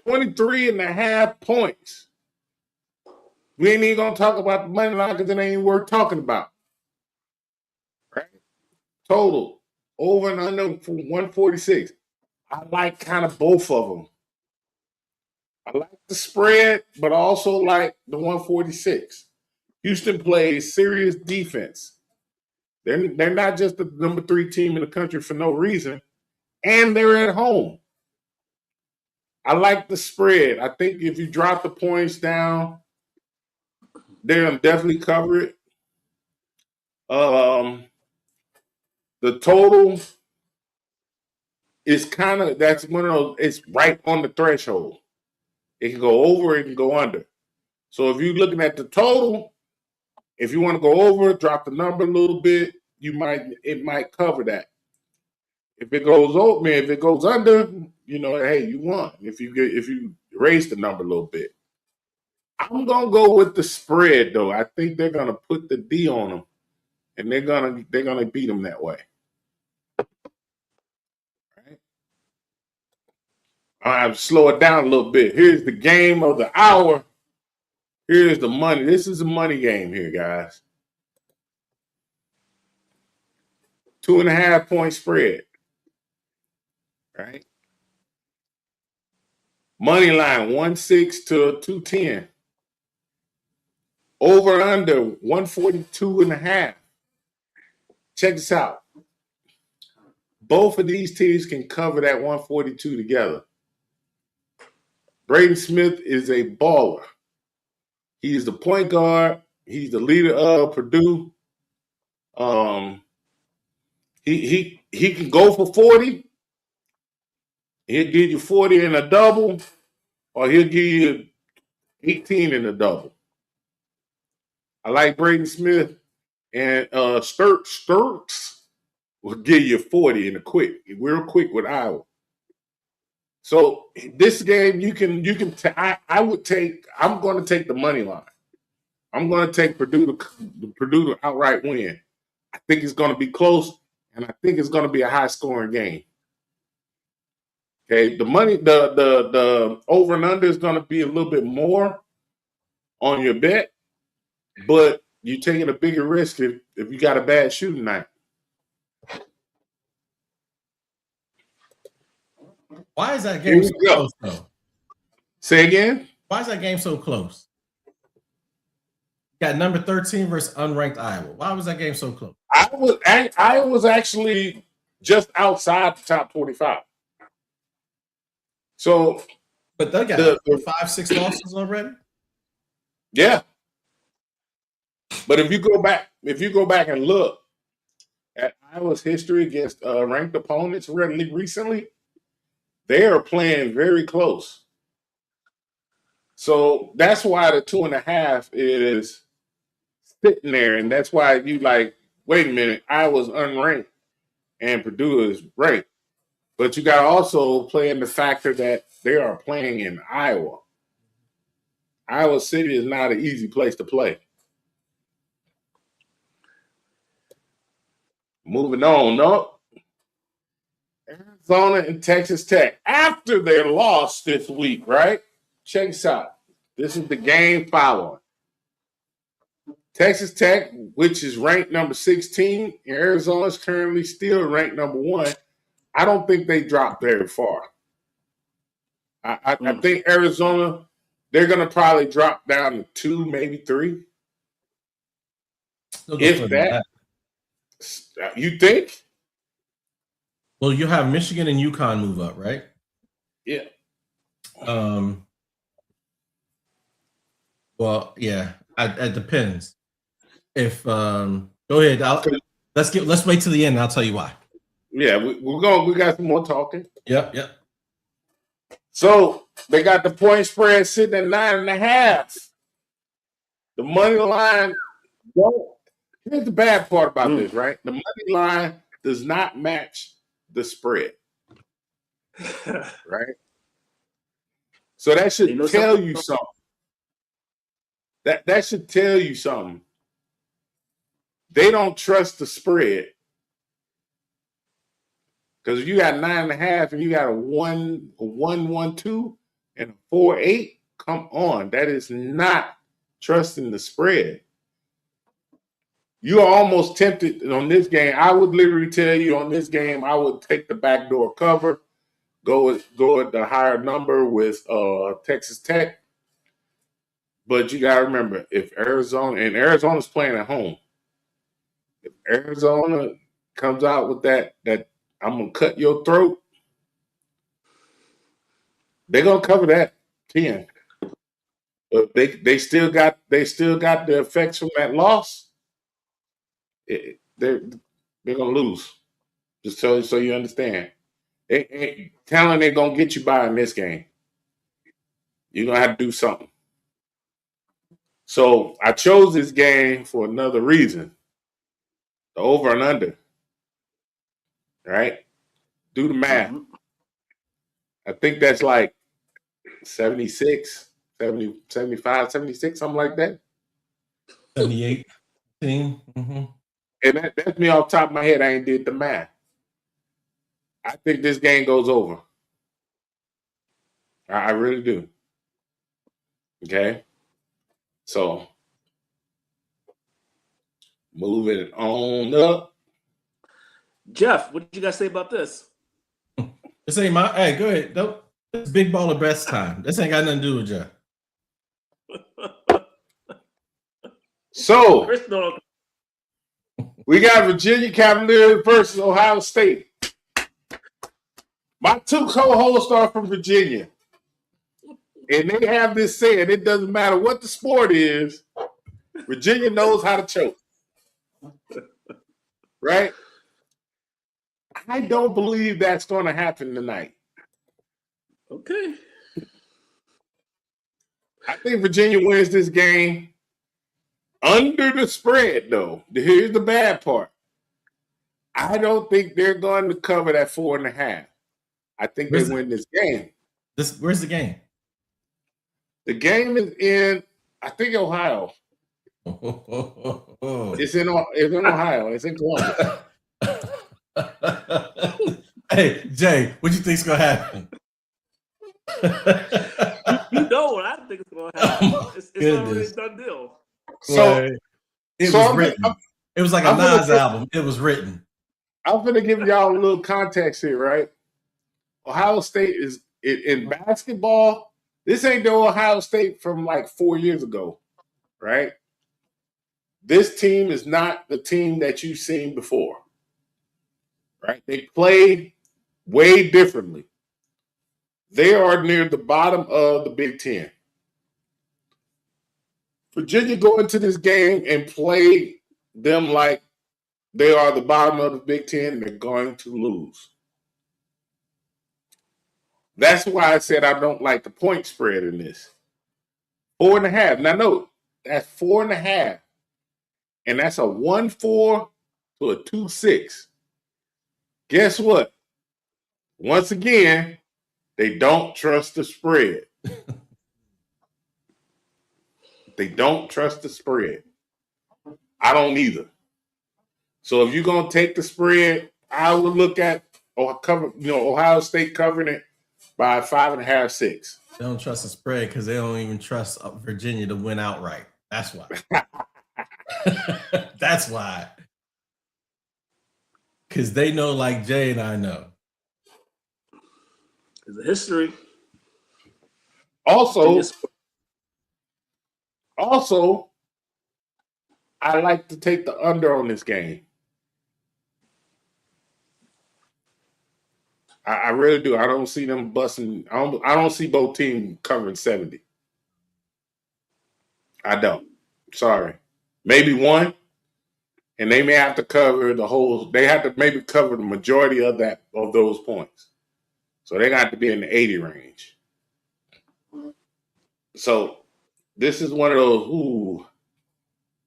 23.5 points. We ain't even going to talk about the money line because it ain't even worth talking about. Right? Total. Over and under for 146. I like kind of both of them. I like the spread, but also like the 146. Houston plays serious defense. They're not just the number 3 team in the country for no reason, and they're at home. I like the spread. I think if you drop the points down, they'll definitely cover it. The total is that's one of those. It's right on the threshold. It can go over, it can go under. So if you're looking at the total, if you want to go over, drop the number a little bit, it might cover that. If it goes over, if it goes under, hey, you won. If you raise the number a little bit, I'm gonna go with the spread though. I think they're gonna put the D on them, and they're gonna beat them that way. Right? I'll slow it down a little bit. Here's the game of the hour. Here's the money. This is a money game here, guys. 2.5 point spread. Right? Money line 1.6 to 210. Over under 142.5. Check this out. Both of these teams can cover that 142 together. Braden Smith is a baller. He's the point guard. He's the leader of Purdue. He can go for 40. He'll give you 40 in a double, or he'll give you 18 in a double. I like Braden Smith, and Sturks will give you 40 in real quick with Iowa. So this game, I'm going to take the money line. I'm going to take Purdue to outright win. I think it's going to be close, and I think it's going to be a high scoring game. Okay, the money, the over and under is going to be a little bit more on your bet, but you're taking a bigger risk if you got a bad shooting night. Why is that game so close, though? Say again? Why is that game so close? Got number 13 versus unranked Iowa. Why was that game so close? I was actually just outside the top 25. So, but they got 5-6 losses already. Yeah, but if you go back and look at Iowa's history against ranked opponents recently, they are playing very close. So that's why the 2.5 is sitting there, and that's why you like, wait a minute, Iowa's unranked and Purdue is ranked. But you got to also play in the factor that they are playing in Iowa. Iowa City is not an easy place to play. Moving on, no. Arizona and Texas Tech. After their loss this week, right? Check this out. This is the game following. Texas Tech, which is ranked number 16, and Arizona is currently still ranked number 1. I don't think they dropped very far. I think Arizona, they're going to probably drop down to 2, maybe 3. If that. You think? Well, you have Michigan and UConn move up, right? Yeah. Well, yeah. It depends. If go ahead, let's wait till the end. And I'll tell you why. Yeah, we got some more talking. Yep. So they got the point spread sitting at 9.5. The money line. Here's the bad part about this, right? The money line does not match the spread, right? So that should tell you something. That should tell you something. They don't trust the spread. Because if you got 9.5 and you got a 1-1-2 and a 4-8, come on. That is not trusting the spread. You are almost tempted on this game. I would literally tell you on this game, I would take the backdoor cover, go at the higher number with Texas Tech. But you got to remember, if Arizona's playing at home, if Arizona comes out with that I'm gonna cut your throat, they're gonna cover that 10. But they still got the effects from that loss. They're gonna lose. Just so you understand. Talent ain't gonna get you by in this game. You're gonna have to do something. So I chose this game for another reason. The over and under. Right? Do the math. I think that's like 76, 70, 75, 76, something like that. 78. Mm-hmm. And that's me off the top of my head. I ain't did the math. I think this game goes over. I really do. Okay? So, moving on up. Jeff, what did you guys say about this? This ain't my. Hey, go ahead. It's big baller best time. This ain't got nothing to do with Jeff. So, we got Virginia Cavaliers versus Ohio State. My 2 co-hosts are from Virginia. And they have this saying, it doesn't matter what the sport is, Virginia knows how to choke. Right? I don't believe that's going to happen tonight. Okay. I think Virginia wins this game under the spread, though. Here's the bad part. I don't think they're going to cover that 4.5. I think they win this game. Where's the game? The game is in, I think, Ohio. It's in Ohio. It's in Columbus. Hey, Jay, what do you think's gonna happen? You know what I think is going to happen. It's already a done deal. So, it so was I'm written. gonna, It was like a Nas album. It was written. I'm gonna give y'all a little context here, right? Ohio State is in basketball. This ain't the Ohio State from like 4 years ago, right? This team is not the team that you've seen before, right? They play way differently. They are near the bottom of the Big Ten. Virginia go into this game and play them like they are the bottom of the Big Ten and they're going to lose. That's why I said I don't like the point spread in this. 4.5. Now, note, that's 4.5. And that's a 1-4 to a 2-6. Guess what? Once again, they don't trust the spread. They don't trust the spread. I don't either. So if you're gonna take the spread, I would look at Ohio State covering it by 5.5, 6. They don't trust the spread because they don't even trust Virginia to win outright. That's why. That's why. Because they know, like Jay and I know. It's a history. Also, I like to take the under on this game. I really do. I don't see them busting. I don't see both teams covering 70. I don't. Sorry. Maybe one. And they may have to cover the whole. They have to maybe cover the majority of those points. So they got to be in the 80 range. So this is one of those. Ooh.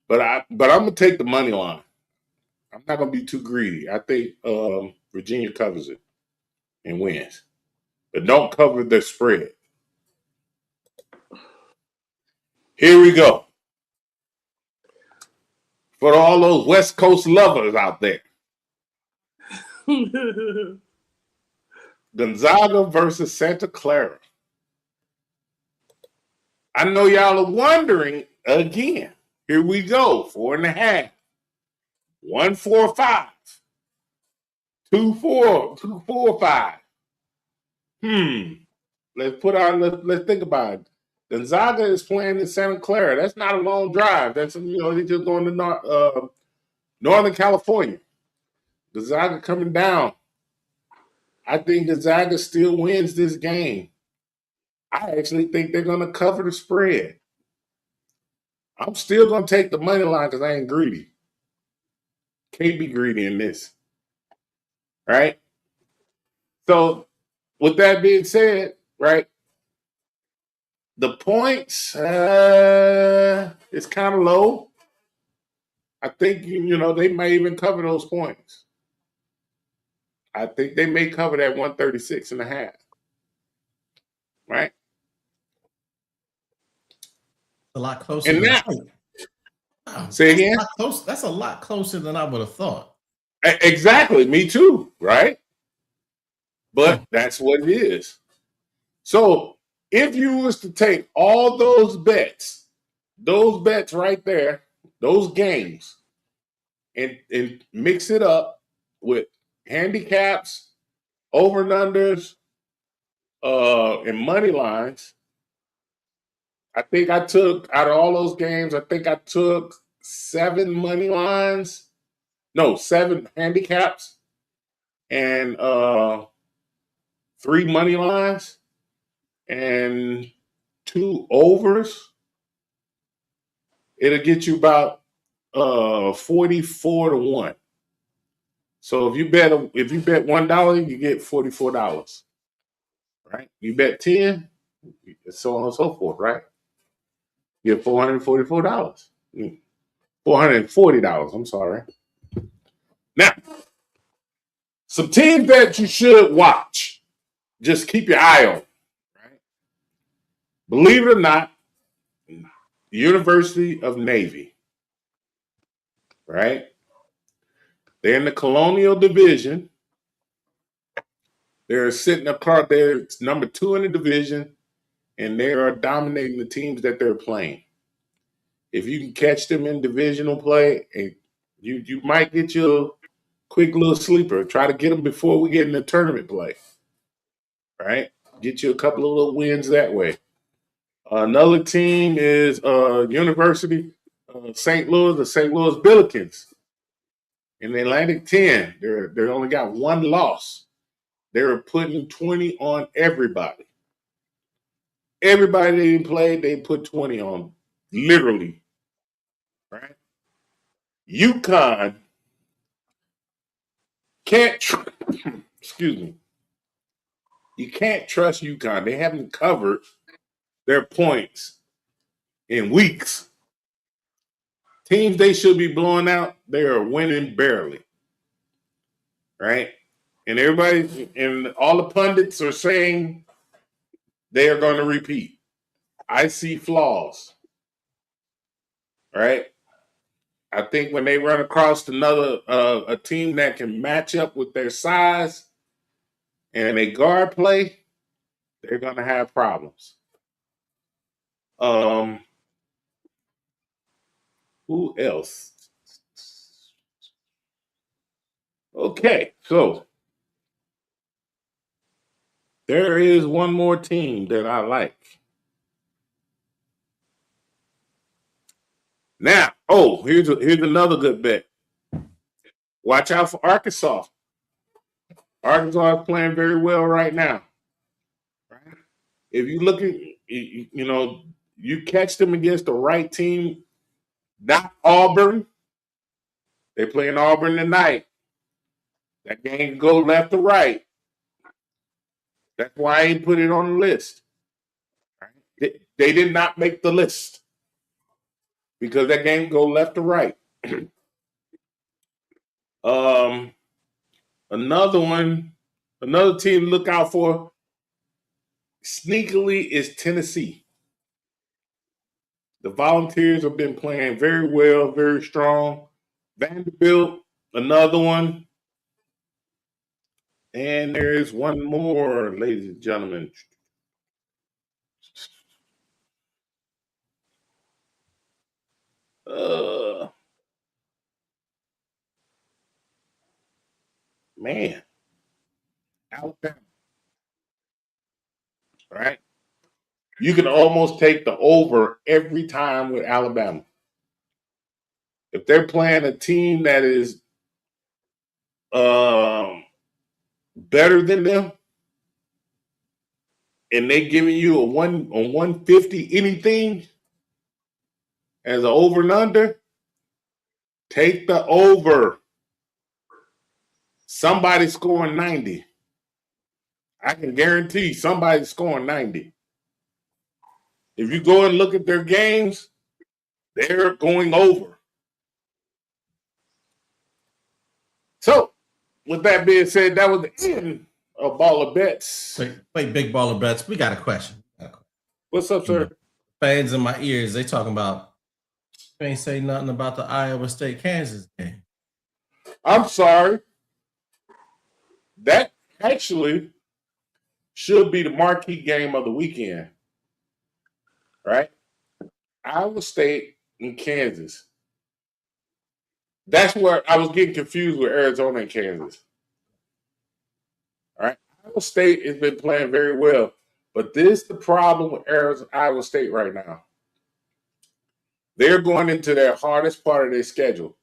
But I'm gonna take the money line. I'm not gonna be too greedy. I think Virginia covers it and wins, but don't cover the spread. Here we go. For all those West Coast lovers out there. Gonzaga versus Santa Clara. I know y'all are wondering again. Here we go. 4.5. 1-4-5. 2-4. 2-4-5. Let's think about it. Gonzaga is playing in Santa Clara. That's not a long drive. That's they just going to Northern California. Gonzaga coming down. I think Gonzaga still wins this game. I actually think they're going to cover the spread. I'm still going to take the money line because I ain't greedy. Can't be greedy in this. Right? So, with that being said, right, the points is kind of low. I think, they may even cover those points. I think they may cover that 136.5. Right? A lot closer. And now, wow, say again? That's a lot closer than I would have thought. Exactly. Me too. Right? But that's what it is. So if you was to take all those bets right there, those games, and mix it up with handicaps, over and unders, and money lines, I think I took out of all those games, I think I took 7 money lines, 7 handicaps, and 3 money lines, and 2 overs. It'll get you about 44 to 1. So if you bet $1, you get $44. Right? You bet 10, so on and so forth, right? You get $444. $440, I'm sorry. Now, some teams that you should watch. Just keep your eye on, right? Believe it or not, the University of Navy, right? They're in the Colonial Division. They're sitting across there, it's number 2 in the division, and they are dominating the teams that they're playing. If you can catch them in divisional play, and you might get you a quick little sleeper. Try to get them before we get into tournament play, right? Get you a couple of little wins that way. Another team is University St. Louis, the St. Louis Billikens. In the Atlantic 10, they only got one loss. They're putting 20 on everybody. Everybody they played, they put 20 on, literally. Right? UConn can't, excuse me, you can't trust UConn. They haven't covered their points in weeks. Teams they should be blowing out, they are winning barely. Right? And everybody and all the pundits are saying they are going to repeat. I see flaws. Right? I think when they run across another a team that can match up with their size and they guard play, they're going to have problems. Who else? Okay, so there is one more team that I like. Now, here's another good bet. Watch out for Arkansas. Arkansas is playing very well right now. Right? If you look at, you catch them against the right team, not Auburn. They're playing Auburn tonight. That game can go left or right. That's why I put it on the list. Right? They did not make the list because that game can go left or right. Another team to look out for sneakily is Tennessee. The Volunteers have been playing very well, very strong. Vanderbilt, another one. And there is one more, ladies and gentlemen. Man. Alabama. Right? You can almost take the over every time with Alabama. If they're playing a team that is better than them, and they giving you a 150 anything as an over and under, take the over. Somebody's scoring 90. I can guarantee somebody's scoring 90. If you go and look at their games, they're going over. So, with that being said, that was the end of Baller Bets. Wait, Big Baller Bets. We got a question. What's up, sir? Fans in my ears, they talking about, you ain't say nothing about the Iowa State Kansas game. I'm sorry. That actually should be the marquee game of the weekend. Right? Iowa State and Kansas. That's where I was getting confused with Arizona and Kansas. All right. Iowa State has been playing very well, but this is the problem with Iowa State right now. They're going into their hardest part of their schedule.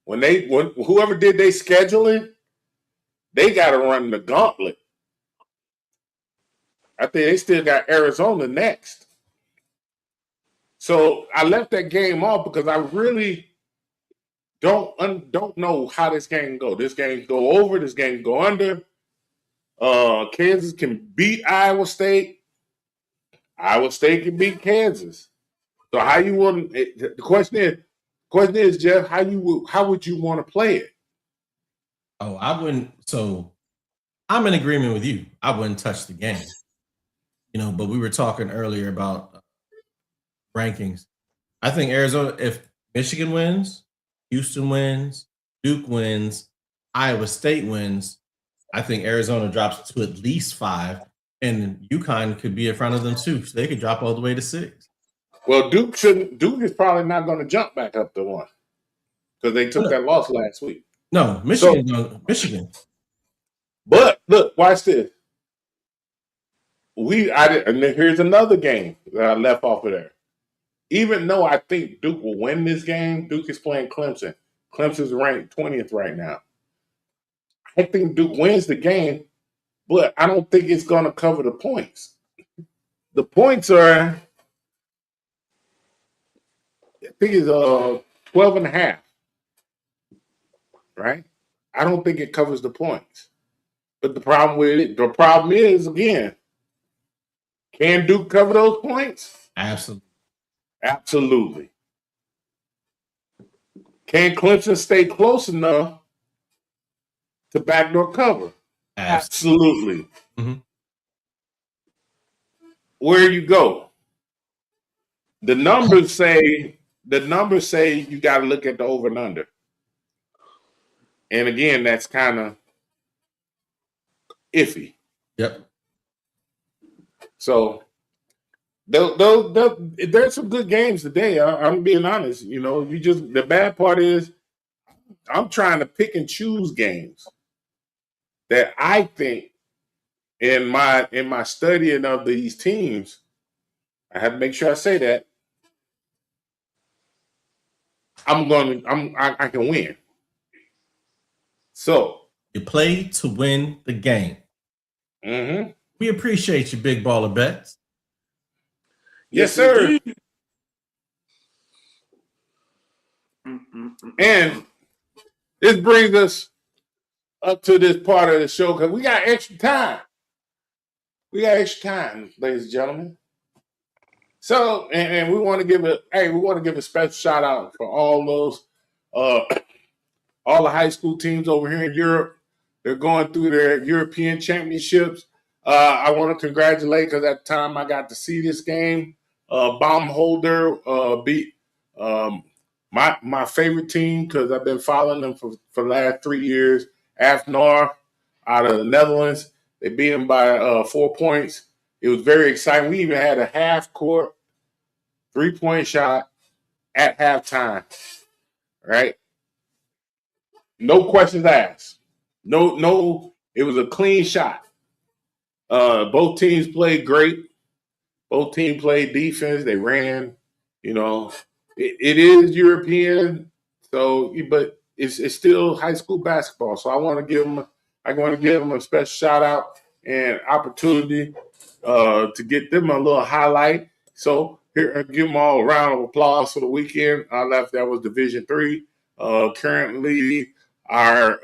When whoever did their scheduling, they got to run the gauntlet. I think they still got Arizona next. So I left that game off because I really don't know how this game go. This game go over. This game go under. Kansas can beat Iowa State. Iowa State can beat Kansas. So how you want? The question is, Jeff, how would you want to play it? Oh, I wouldn't. So I'm in agreement with you. I wouldn't touch the game. But we were talking earlier about rankings. I think Arizona, if Michigan wins, Houston wins, Duke wins, Iowa State wins, I think Arizona drops to at least 5, and UConn could be in front of them too. So they could drop all the way to 6. Well, Duke shouldn't. Duke is probably not going to jump back up to 1 because they took that loss last week. No, Michigan. Michigan. But look, watch this. And here's another game that I left off of there. Even though I think Duke will win this game, Duke is playing Clemson. Clemson's ranked 20th right now. I think Duke wins the game, but I don't think it's going to cover the points. The points are, I think it's 12 and a half, right? I don't think it covers the points. But the problem is, again, can Duke cover those points? Absolutely. Absolutely. Can Clemson stay close enough to backdoor cover? Absolutely. Mm-hmm. Where you go? The numbers say you got to look at the over and under. And again, that's kind of iffy. Yep. So there's some good games today. I'm being honest. You know, the bad part is I'm trying to pick and choose games that I think in my studying of these teams, I have to make sure I say that I can win. So you play to win the game. Mm-hmm. We appreciate you, big baller bets. Yes, sir. And this brings us up to this part of the show because we got extra time. Ladies and gentlemen. So, and we want to give a special shout out for all those, all the high school teams over here in Europe. They're going through their European championships. I want to congratulate because at the time I got to see this game. Baumholder beat my favorite team because I've been following them for the last 3 years. Afnar out of the Netherlands. They beat them by 4 points. It was very exciting. We even had a half-court 3-point shot at halftime, right? No questions asked. No, it was a clean shot. Both teams played great. Both teams played defense. They ran. You know, it is European, so but it's still high school basketball. So I want to give them a special shout out and opportunity to get them a little highlight. So here, I give them all a round of applause for the weekend. That was Division III. Currently, our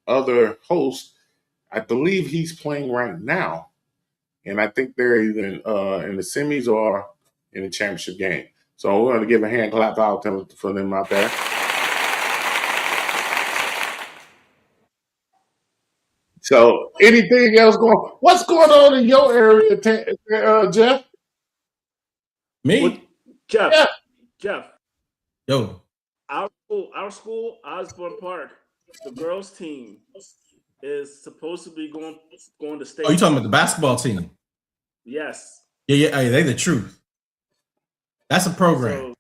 other host, I believe he's playing right now, and I think they're either in the semis or in the championship game. So we're going to give a hand clap out for them out there. So anything else what's going on in your area, Jeff? Me? Well, Jeff. Yeah. Jeff. Yo. Our school, Osborne Park, the girls team is supposed to be going to state. Oh, you talking about the basketball team? Yes. Yeah. Hey, they the truth. That's a program.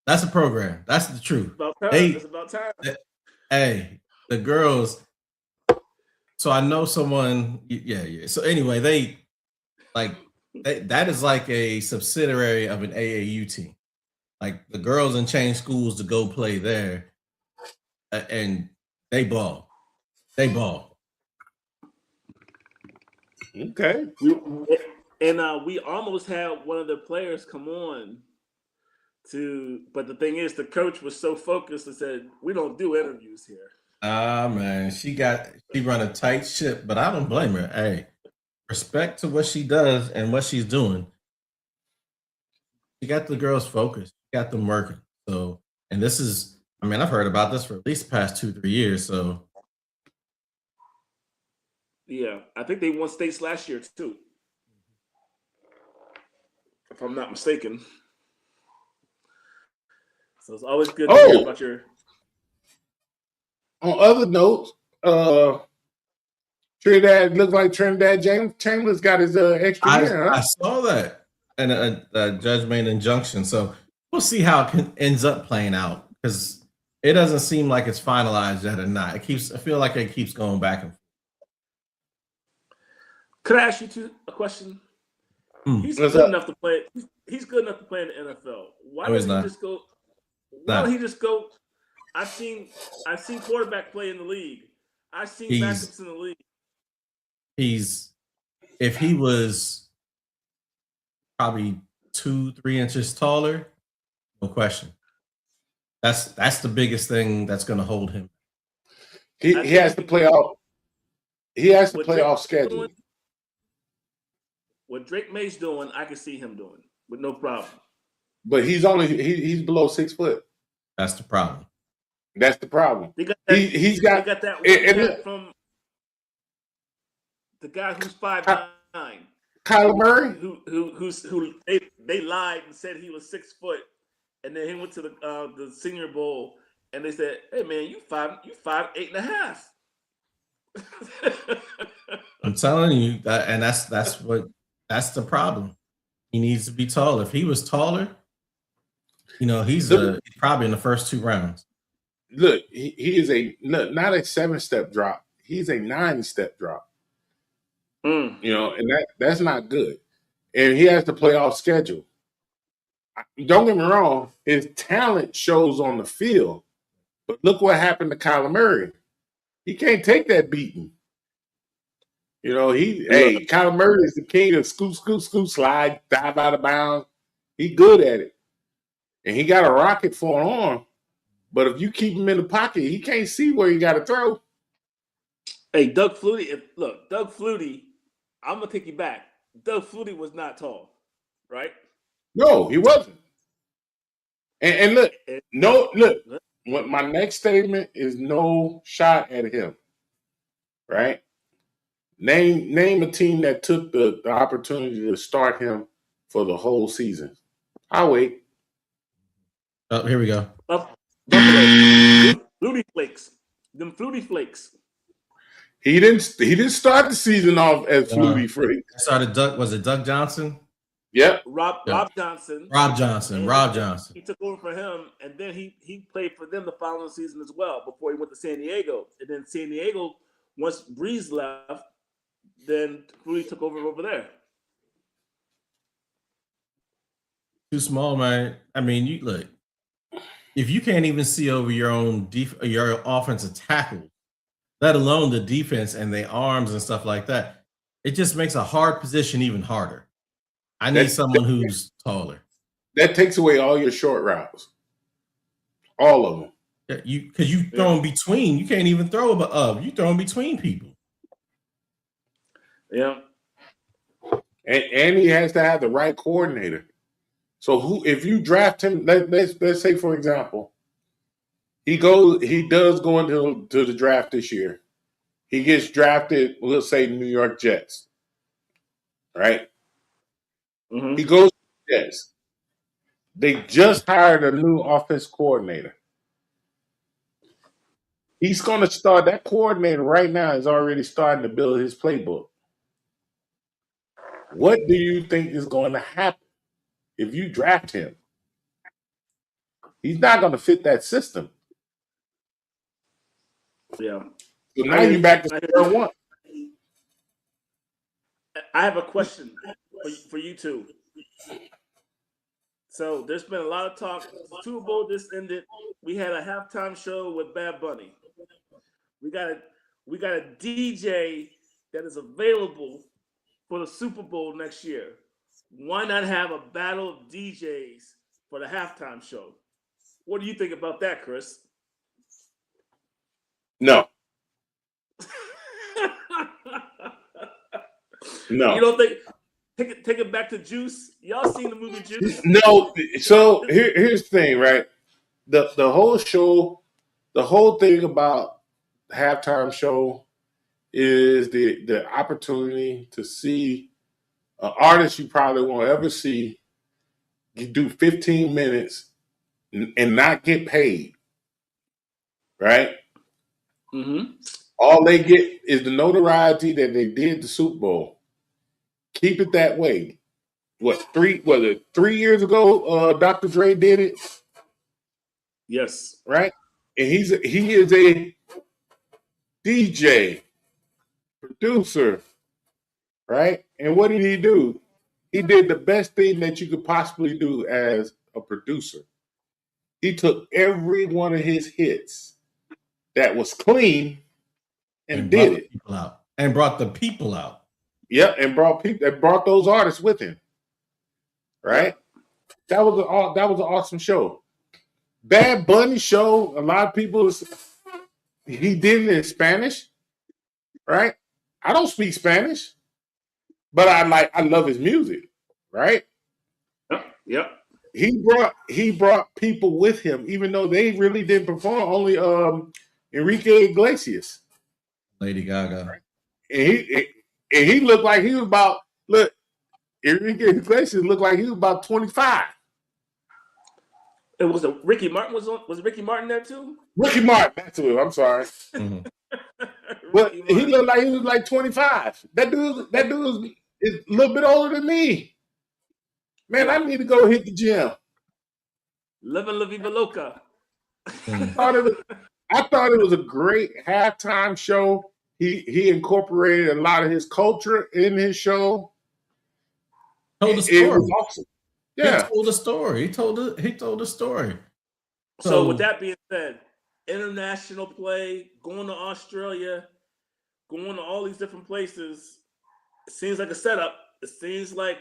That's a program. That's the truth. It's about time. Hey, the girls. So I know someone. Yeah. So anyway, that is like a subsidiary of an AAU team. Like the girls and change schools to go play there, and they ball. Okay. We almost had one of the players come on but the thing is, the coach was so focused and said, "We don't do interviews here." Man, she run a tight ship, but I don't blame her. Hey, respect to what she does and what she's doing. She got the girls focused, got them working. So, and this is, I've heard about this for at least the past 2-3 years. So, yeah, I think they won states last year too, if I'm not mistaken. So it's always good to hear about your. On other notes, Trinidad looks like Trinidad James Chambers got his extra year. I saw that, and a judge made an injunction. So we'll see how it ends up playing out, because it doesn't seem like it's finalized yet or not. I feel like it keeps going back and forth. Could I ask you a question? He's good enough to play. He's good enough to play in the NFL. Why doesn't he just go? Why don't he just go? I've seen quarterback play in the league. I've seen backups in the league. If he was probably 2-3 inches taller, no question. That's the biggest thing that's going to hold him. He has to play off. He has to play off schedule. What Drake May's doing, I can see him doing with no problem. But he's below 6 foot. That's the problem. That's the problem. They got that from the guy who's 5'9". Kyler Murray, who they lied and said he was 6 foot, and then he went to the Senior Bowl and they said, "Hey man, you 5'8.5". I'm telling you that, and that's the problem. He needs to be taller. If he was taller, he's probably in the first 2 rounds. Look, he is not a 7-step drop. He's a 9-step drop. And that's not good. And he has to play off schedule. Don't get me wrong, his talent shows on the field. But look what happened to Kyler Murray. He can't take that beating. Kyler Murray is the king of scoop, slide, dive out of bounds. He good at it. And he got a rocket for an arm. But if you keep him in the pocket, he can't see where you got to throw. Hey, Doug Flutie. Doug Flutie, I'm going to take you back. Doug Flutie was not tall, right? No, he wasn't. And look, what my next statement is no shot at him, right? Name a team that took the opportunity to start him for the whole season. I'll wait. Oh, here we go. Flutie Flakes. Them Flutie Flakes. He didn't start the season off as Flutie Flakes. Was it Doug Johnson? Yep. Rob Johnson. Rob Johnson. He took over for him, and then he played for them the following season as well before he went to San Diego. And then San Diego, once Breeze left, then Flutie took over there. Too small, man. I mean, you look. If you can't even see over your own your offensive tackle, let alone the defense and the arms and stuff like that, it just makes a hard position even harder. I need someone who's taller. That takes away all your short routes. All of them. Because you throw in between. You can't even throw you throw in between people. Yeah. And he has to have the right coordinator. So if you draft him, let's say for example, he does go into the draft this year. He gets drafted, we'll say New York Jets. Right? Mm-hmm. He goes to the Jets. They just hired a new offense coordinator. He's going to start. That coordinator right now is already starting to build his playbook. What do you think is going to happen if you draft him? He's not going to fit that system. Yeah. So now you're back to square one. I have a question for you two. So there's been a lot of talk. The Super Bowl just ended. We had a halftime show with Bad Bunny. We got a DJ that is available for the Super Bowl next year. Why not have a battle of DJs for the halftime show? What do you think about that, Chris? No. No. You don't think? Take it back to Juice. Y'all seen the movie Juice? No. So here's the thing, right? The whole show, the whole thing about the halftime show is the opportunity to see an artist you probably won't ever see. You do 15 minutes and not get paid, right? Mm-hmm. All they get is the notoriety that they did the Super Bowl. Keep it that way. Was it 3 years ago? Dr. Dre did it, Yes. right? And he is a DJ, producer, right? And what did he do? He did the best thing that you could possibly do as a producer. He took every one of his hits that was clean and did it. People out. And brought the people out. Yeah, and brought those artists with him. Right? That was an awesome show. Bad Bunny show, a lot of people he did it in Spanish. Right? I don't speak Spanish, but I love his music, right? Yep. He brought people with him, even though they really didn't perform. Only Enrique Iglesias, Lady Gaga, right? And he looked like he was about Enrique Iglesias looked like he was about 25. It was Ricky Martin was Ricky Martin there too? Ricky Martin, that's who. I'm sorry, but he looked like he was like 25. That dude is a little bit older than me. Man, I need to go hit the gym. Living La Viva Loca. I thought it was a great halftime show. He incorporated a lot of his culture in his show. Told the story. It was awesome. Yeah, he told the story. He told the story. So with that being said, international play, going to Australia, going to all these different places, it seems like a setup. It seems like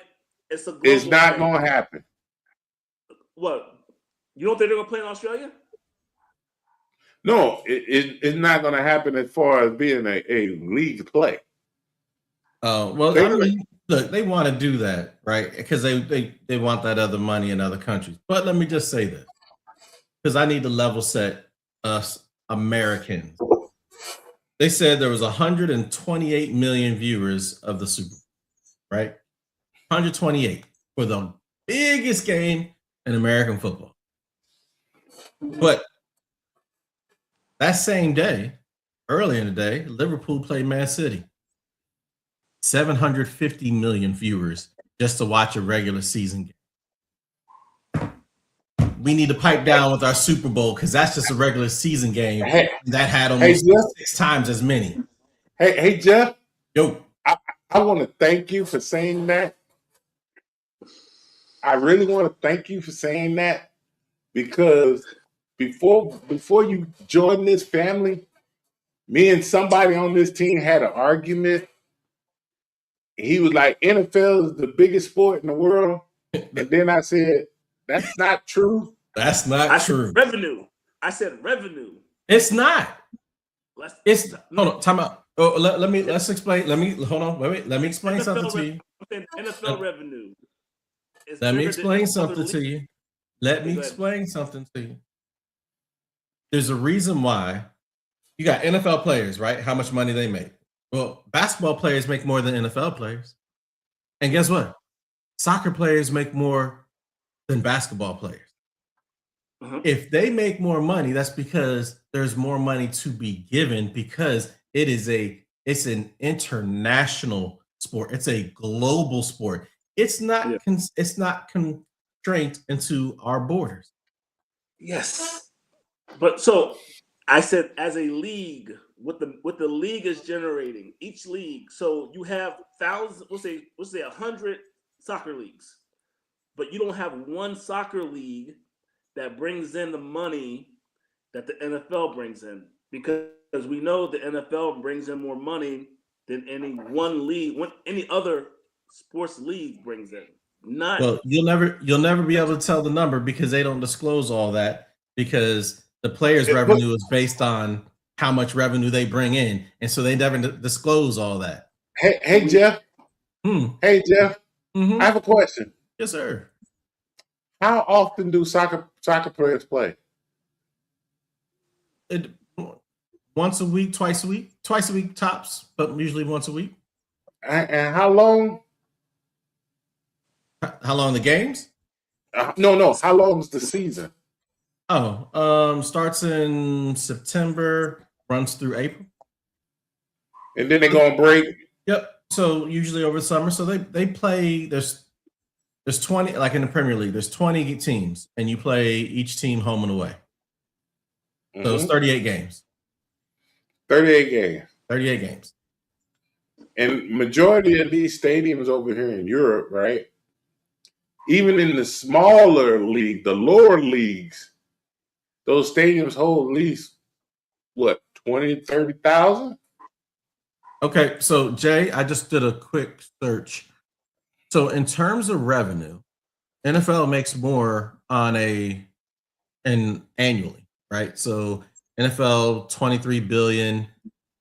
it's a global it's not thing. going to happen. What? You don't think they're going to play in Australia? No, it's not going to happen as far as being a league play. Well, look, they want to do that, right? Because they want that other money in other countries. But let me just say this, because I need to level set us Americans. They said there was 128 million viewers of the Super Bowl, right? 128 for the biggest game in American football. But that same day, early in the day, Liverpool played Man City. 750 million viewers just to watch a regular season game. We need to pipe down with our Super Bowl because that's just a regular season game that had almost 6 times as many. Hey, Jeff. Yo. I want to thank you for saying that. I really want to thank you for saying that because before you joined this family, me and somebody on this team had an argument. He was like, NFL is the biggest sport in the world. And then I said, that's not true. That's not true. Said revenue. I said revenue. It's not. Hold on, time out. Oh, let's explain. Let me explain something to you. NFL revenue. Let me explain something to you. Let me explain something to you. There's a reason why you got NFL players, right? How much money they make. Well, basketball players make more than NFL players. And guess what? Soccer players make more than basketball players. If they make more money, that's because there's more money to be given because it's an international sport. It's a global sport. It's not constrained into our borders. Yes. But so I said as a league, what the league is generating, each league. So you have thousands, we'll say 100 soccer leagues, but you don't have one soccer league that brings in the money that the NFL brings in, because we know the NFL brings in more money than any one league, any other sports league brings in. Well, you'll never be able to tell the number because they don't disclose all that because the players' revenue is based on how much revenue they bring in, and so they never disclose all that. Hey Jeff. Hey Jeff. I have a question. Yes, sir. How often do soccer players play? Once a week, twice a week tops, but usually once a week. And how long? How long the games? No. How long is the season? Starts in September, runs through April. and then they go on break. Yep. So usually over the summer, so they play. There's 20, like in the Premier League. There's 20 teams, and you play each team home and away. So it's 38 games. 38 games. 38 games. And majority of these stadiums over here in Europe, right? Even in the smaller league, the lower leagues, those stadiums hold at least, what, 20, 30,000? Okay, so Jay, I just did a quick search. So in terms of revenue, NFL makes more annually, right? So NFL 23 billion,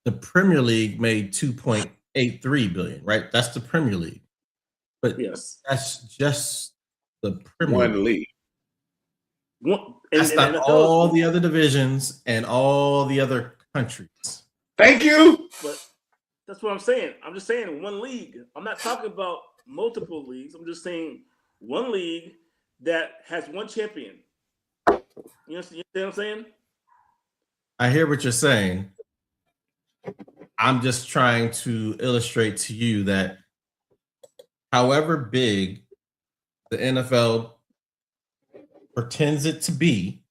the Premier League made 2.83 billion, right? That's the Premier League. But Yes, that's just the Premier One league. That's not all the other divisions and all the other countries. Thank you. But that's what I'm saying. I'm just saying one league. I'm not talking about multiple leagues. I'm just saying one league that has one champion. You know what I'm saying? I hear what you're saying. I'm just trying to illustrate to you that however big the NFL pretends it to be,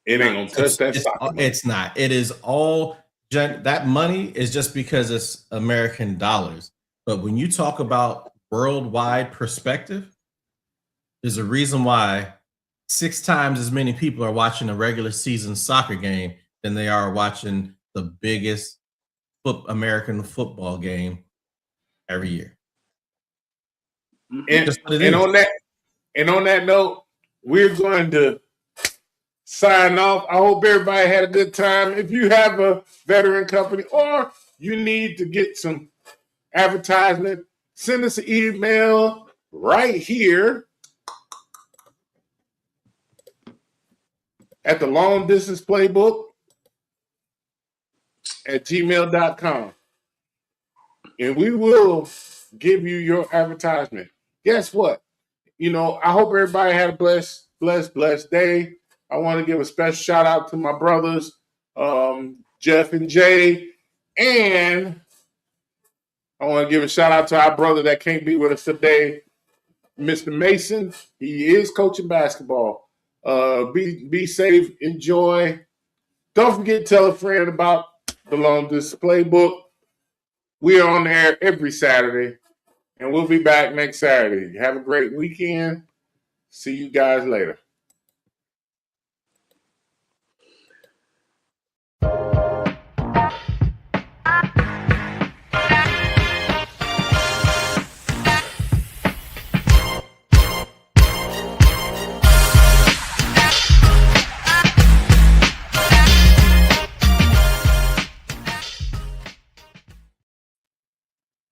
it ain't gonna touch that soccer. It's not. It is all that money is just because it's American dollars. But when you talk about worldwide perspective, there's a reason why 6 times as many people are watching a regular season soccer game than they are watching the biggest American football game every year. And on that note, we're going to sign off. I hope everybody had a good time. If you have a veteran company or you need to get some advertisement, send us an email right here at the Long Distance Playbook at gmail.com. And we will give you your advertisement. Guess what? I hope everybody had a blessed day. I want to give a special shout out to my brothers, Jeff and Jay. And I want to give a shout out to our brother that can't be with us today, Mr. Mason. He is coaching basketball. Be safe. Enjoy. Don't forget to tell a friend about the Long Distance Playbook. We are on there every Saturday, and we'll be back next Saturday. Have a great weekend. See you guys later.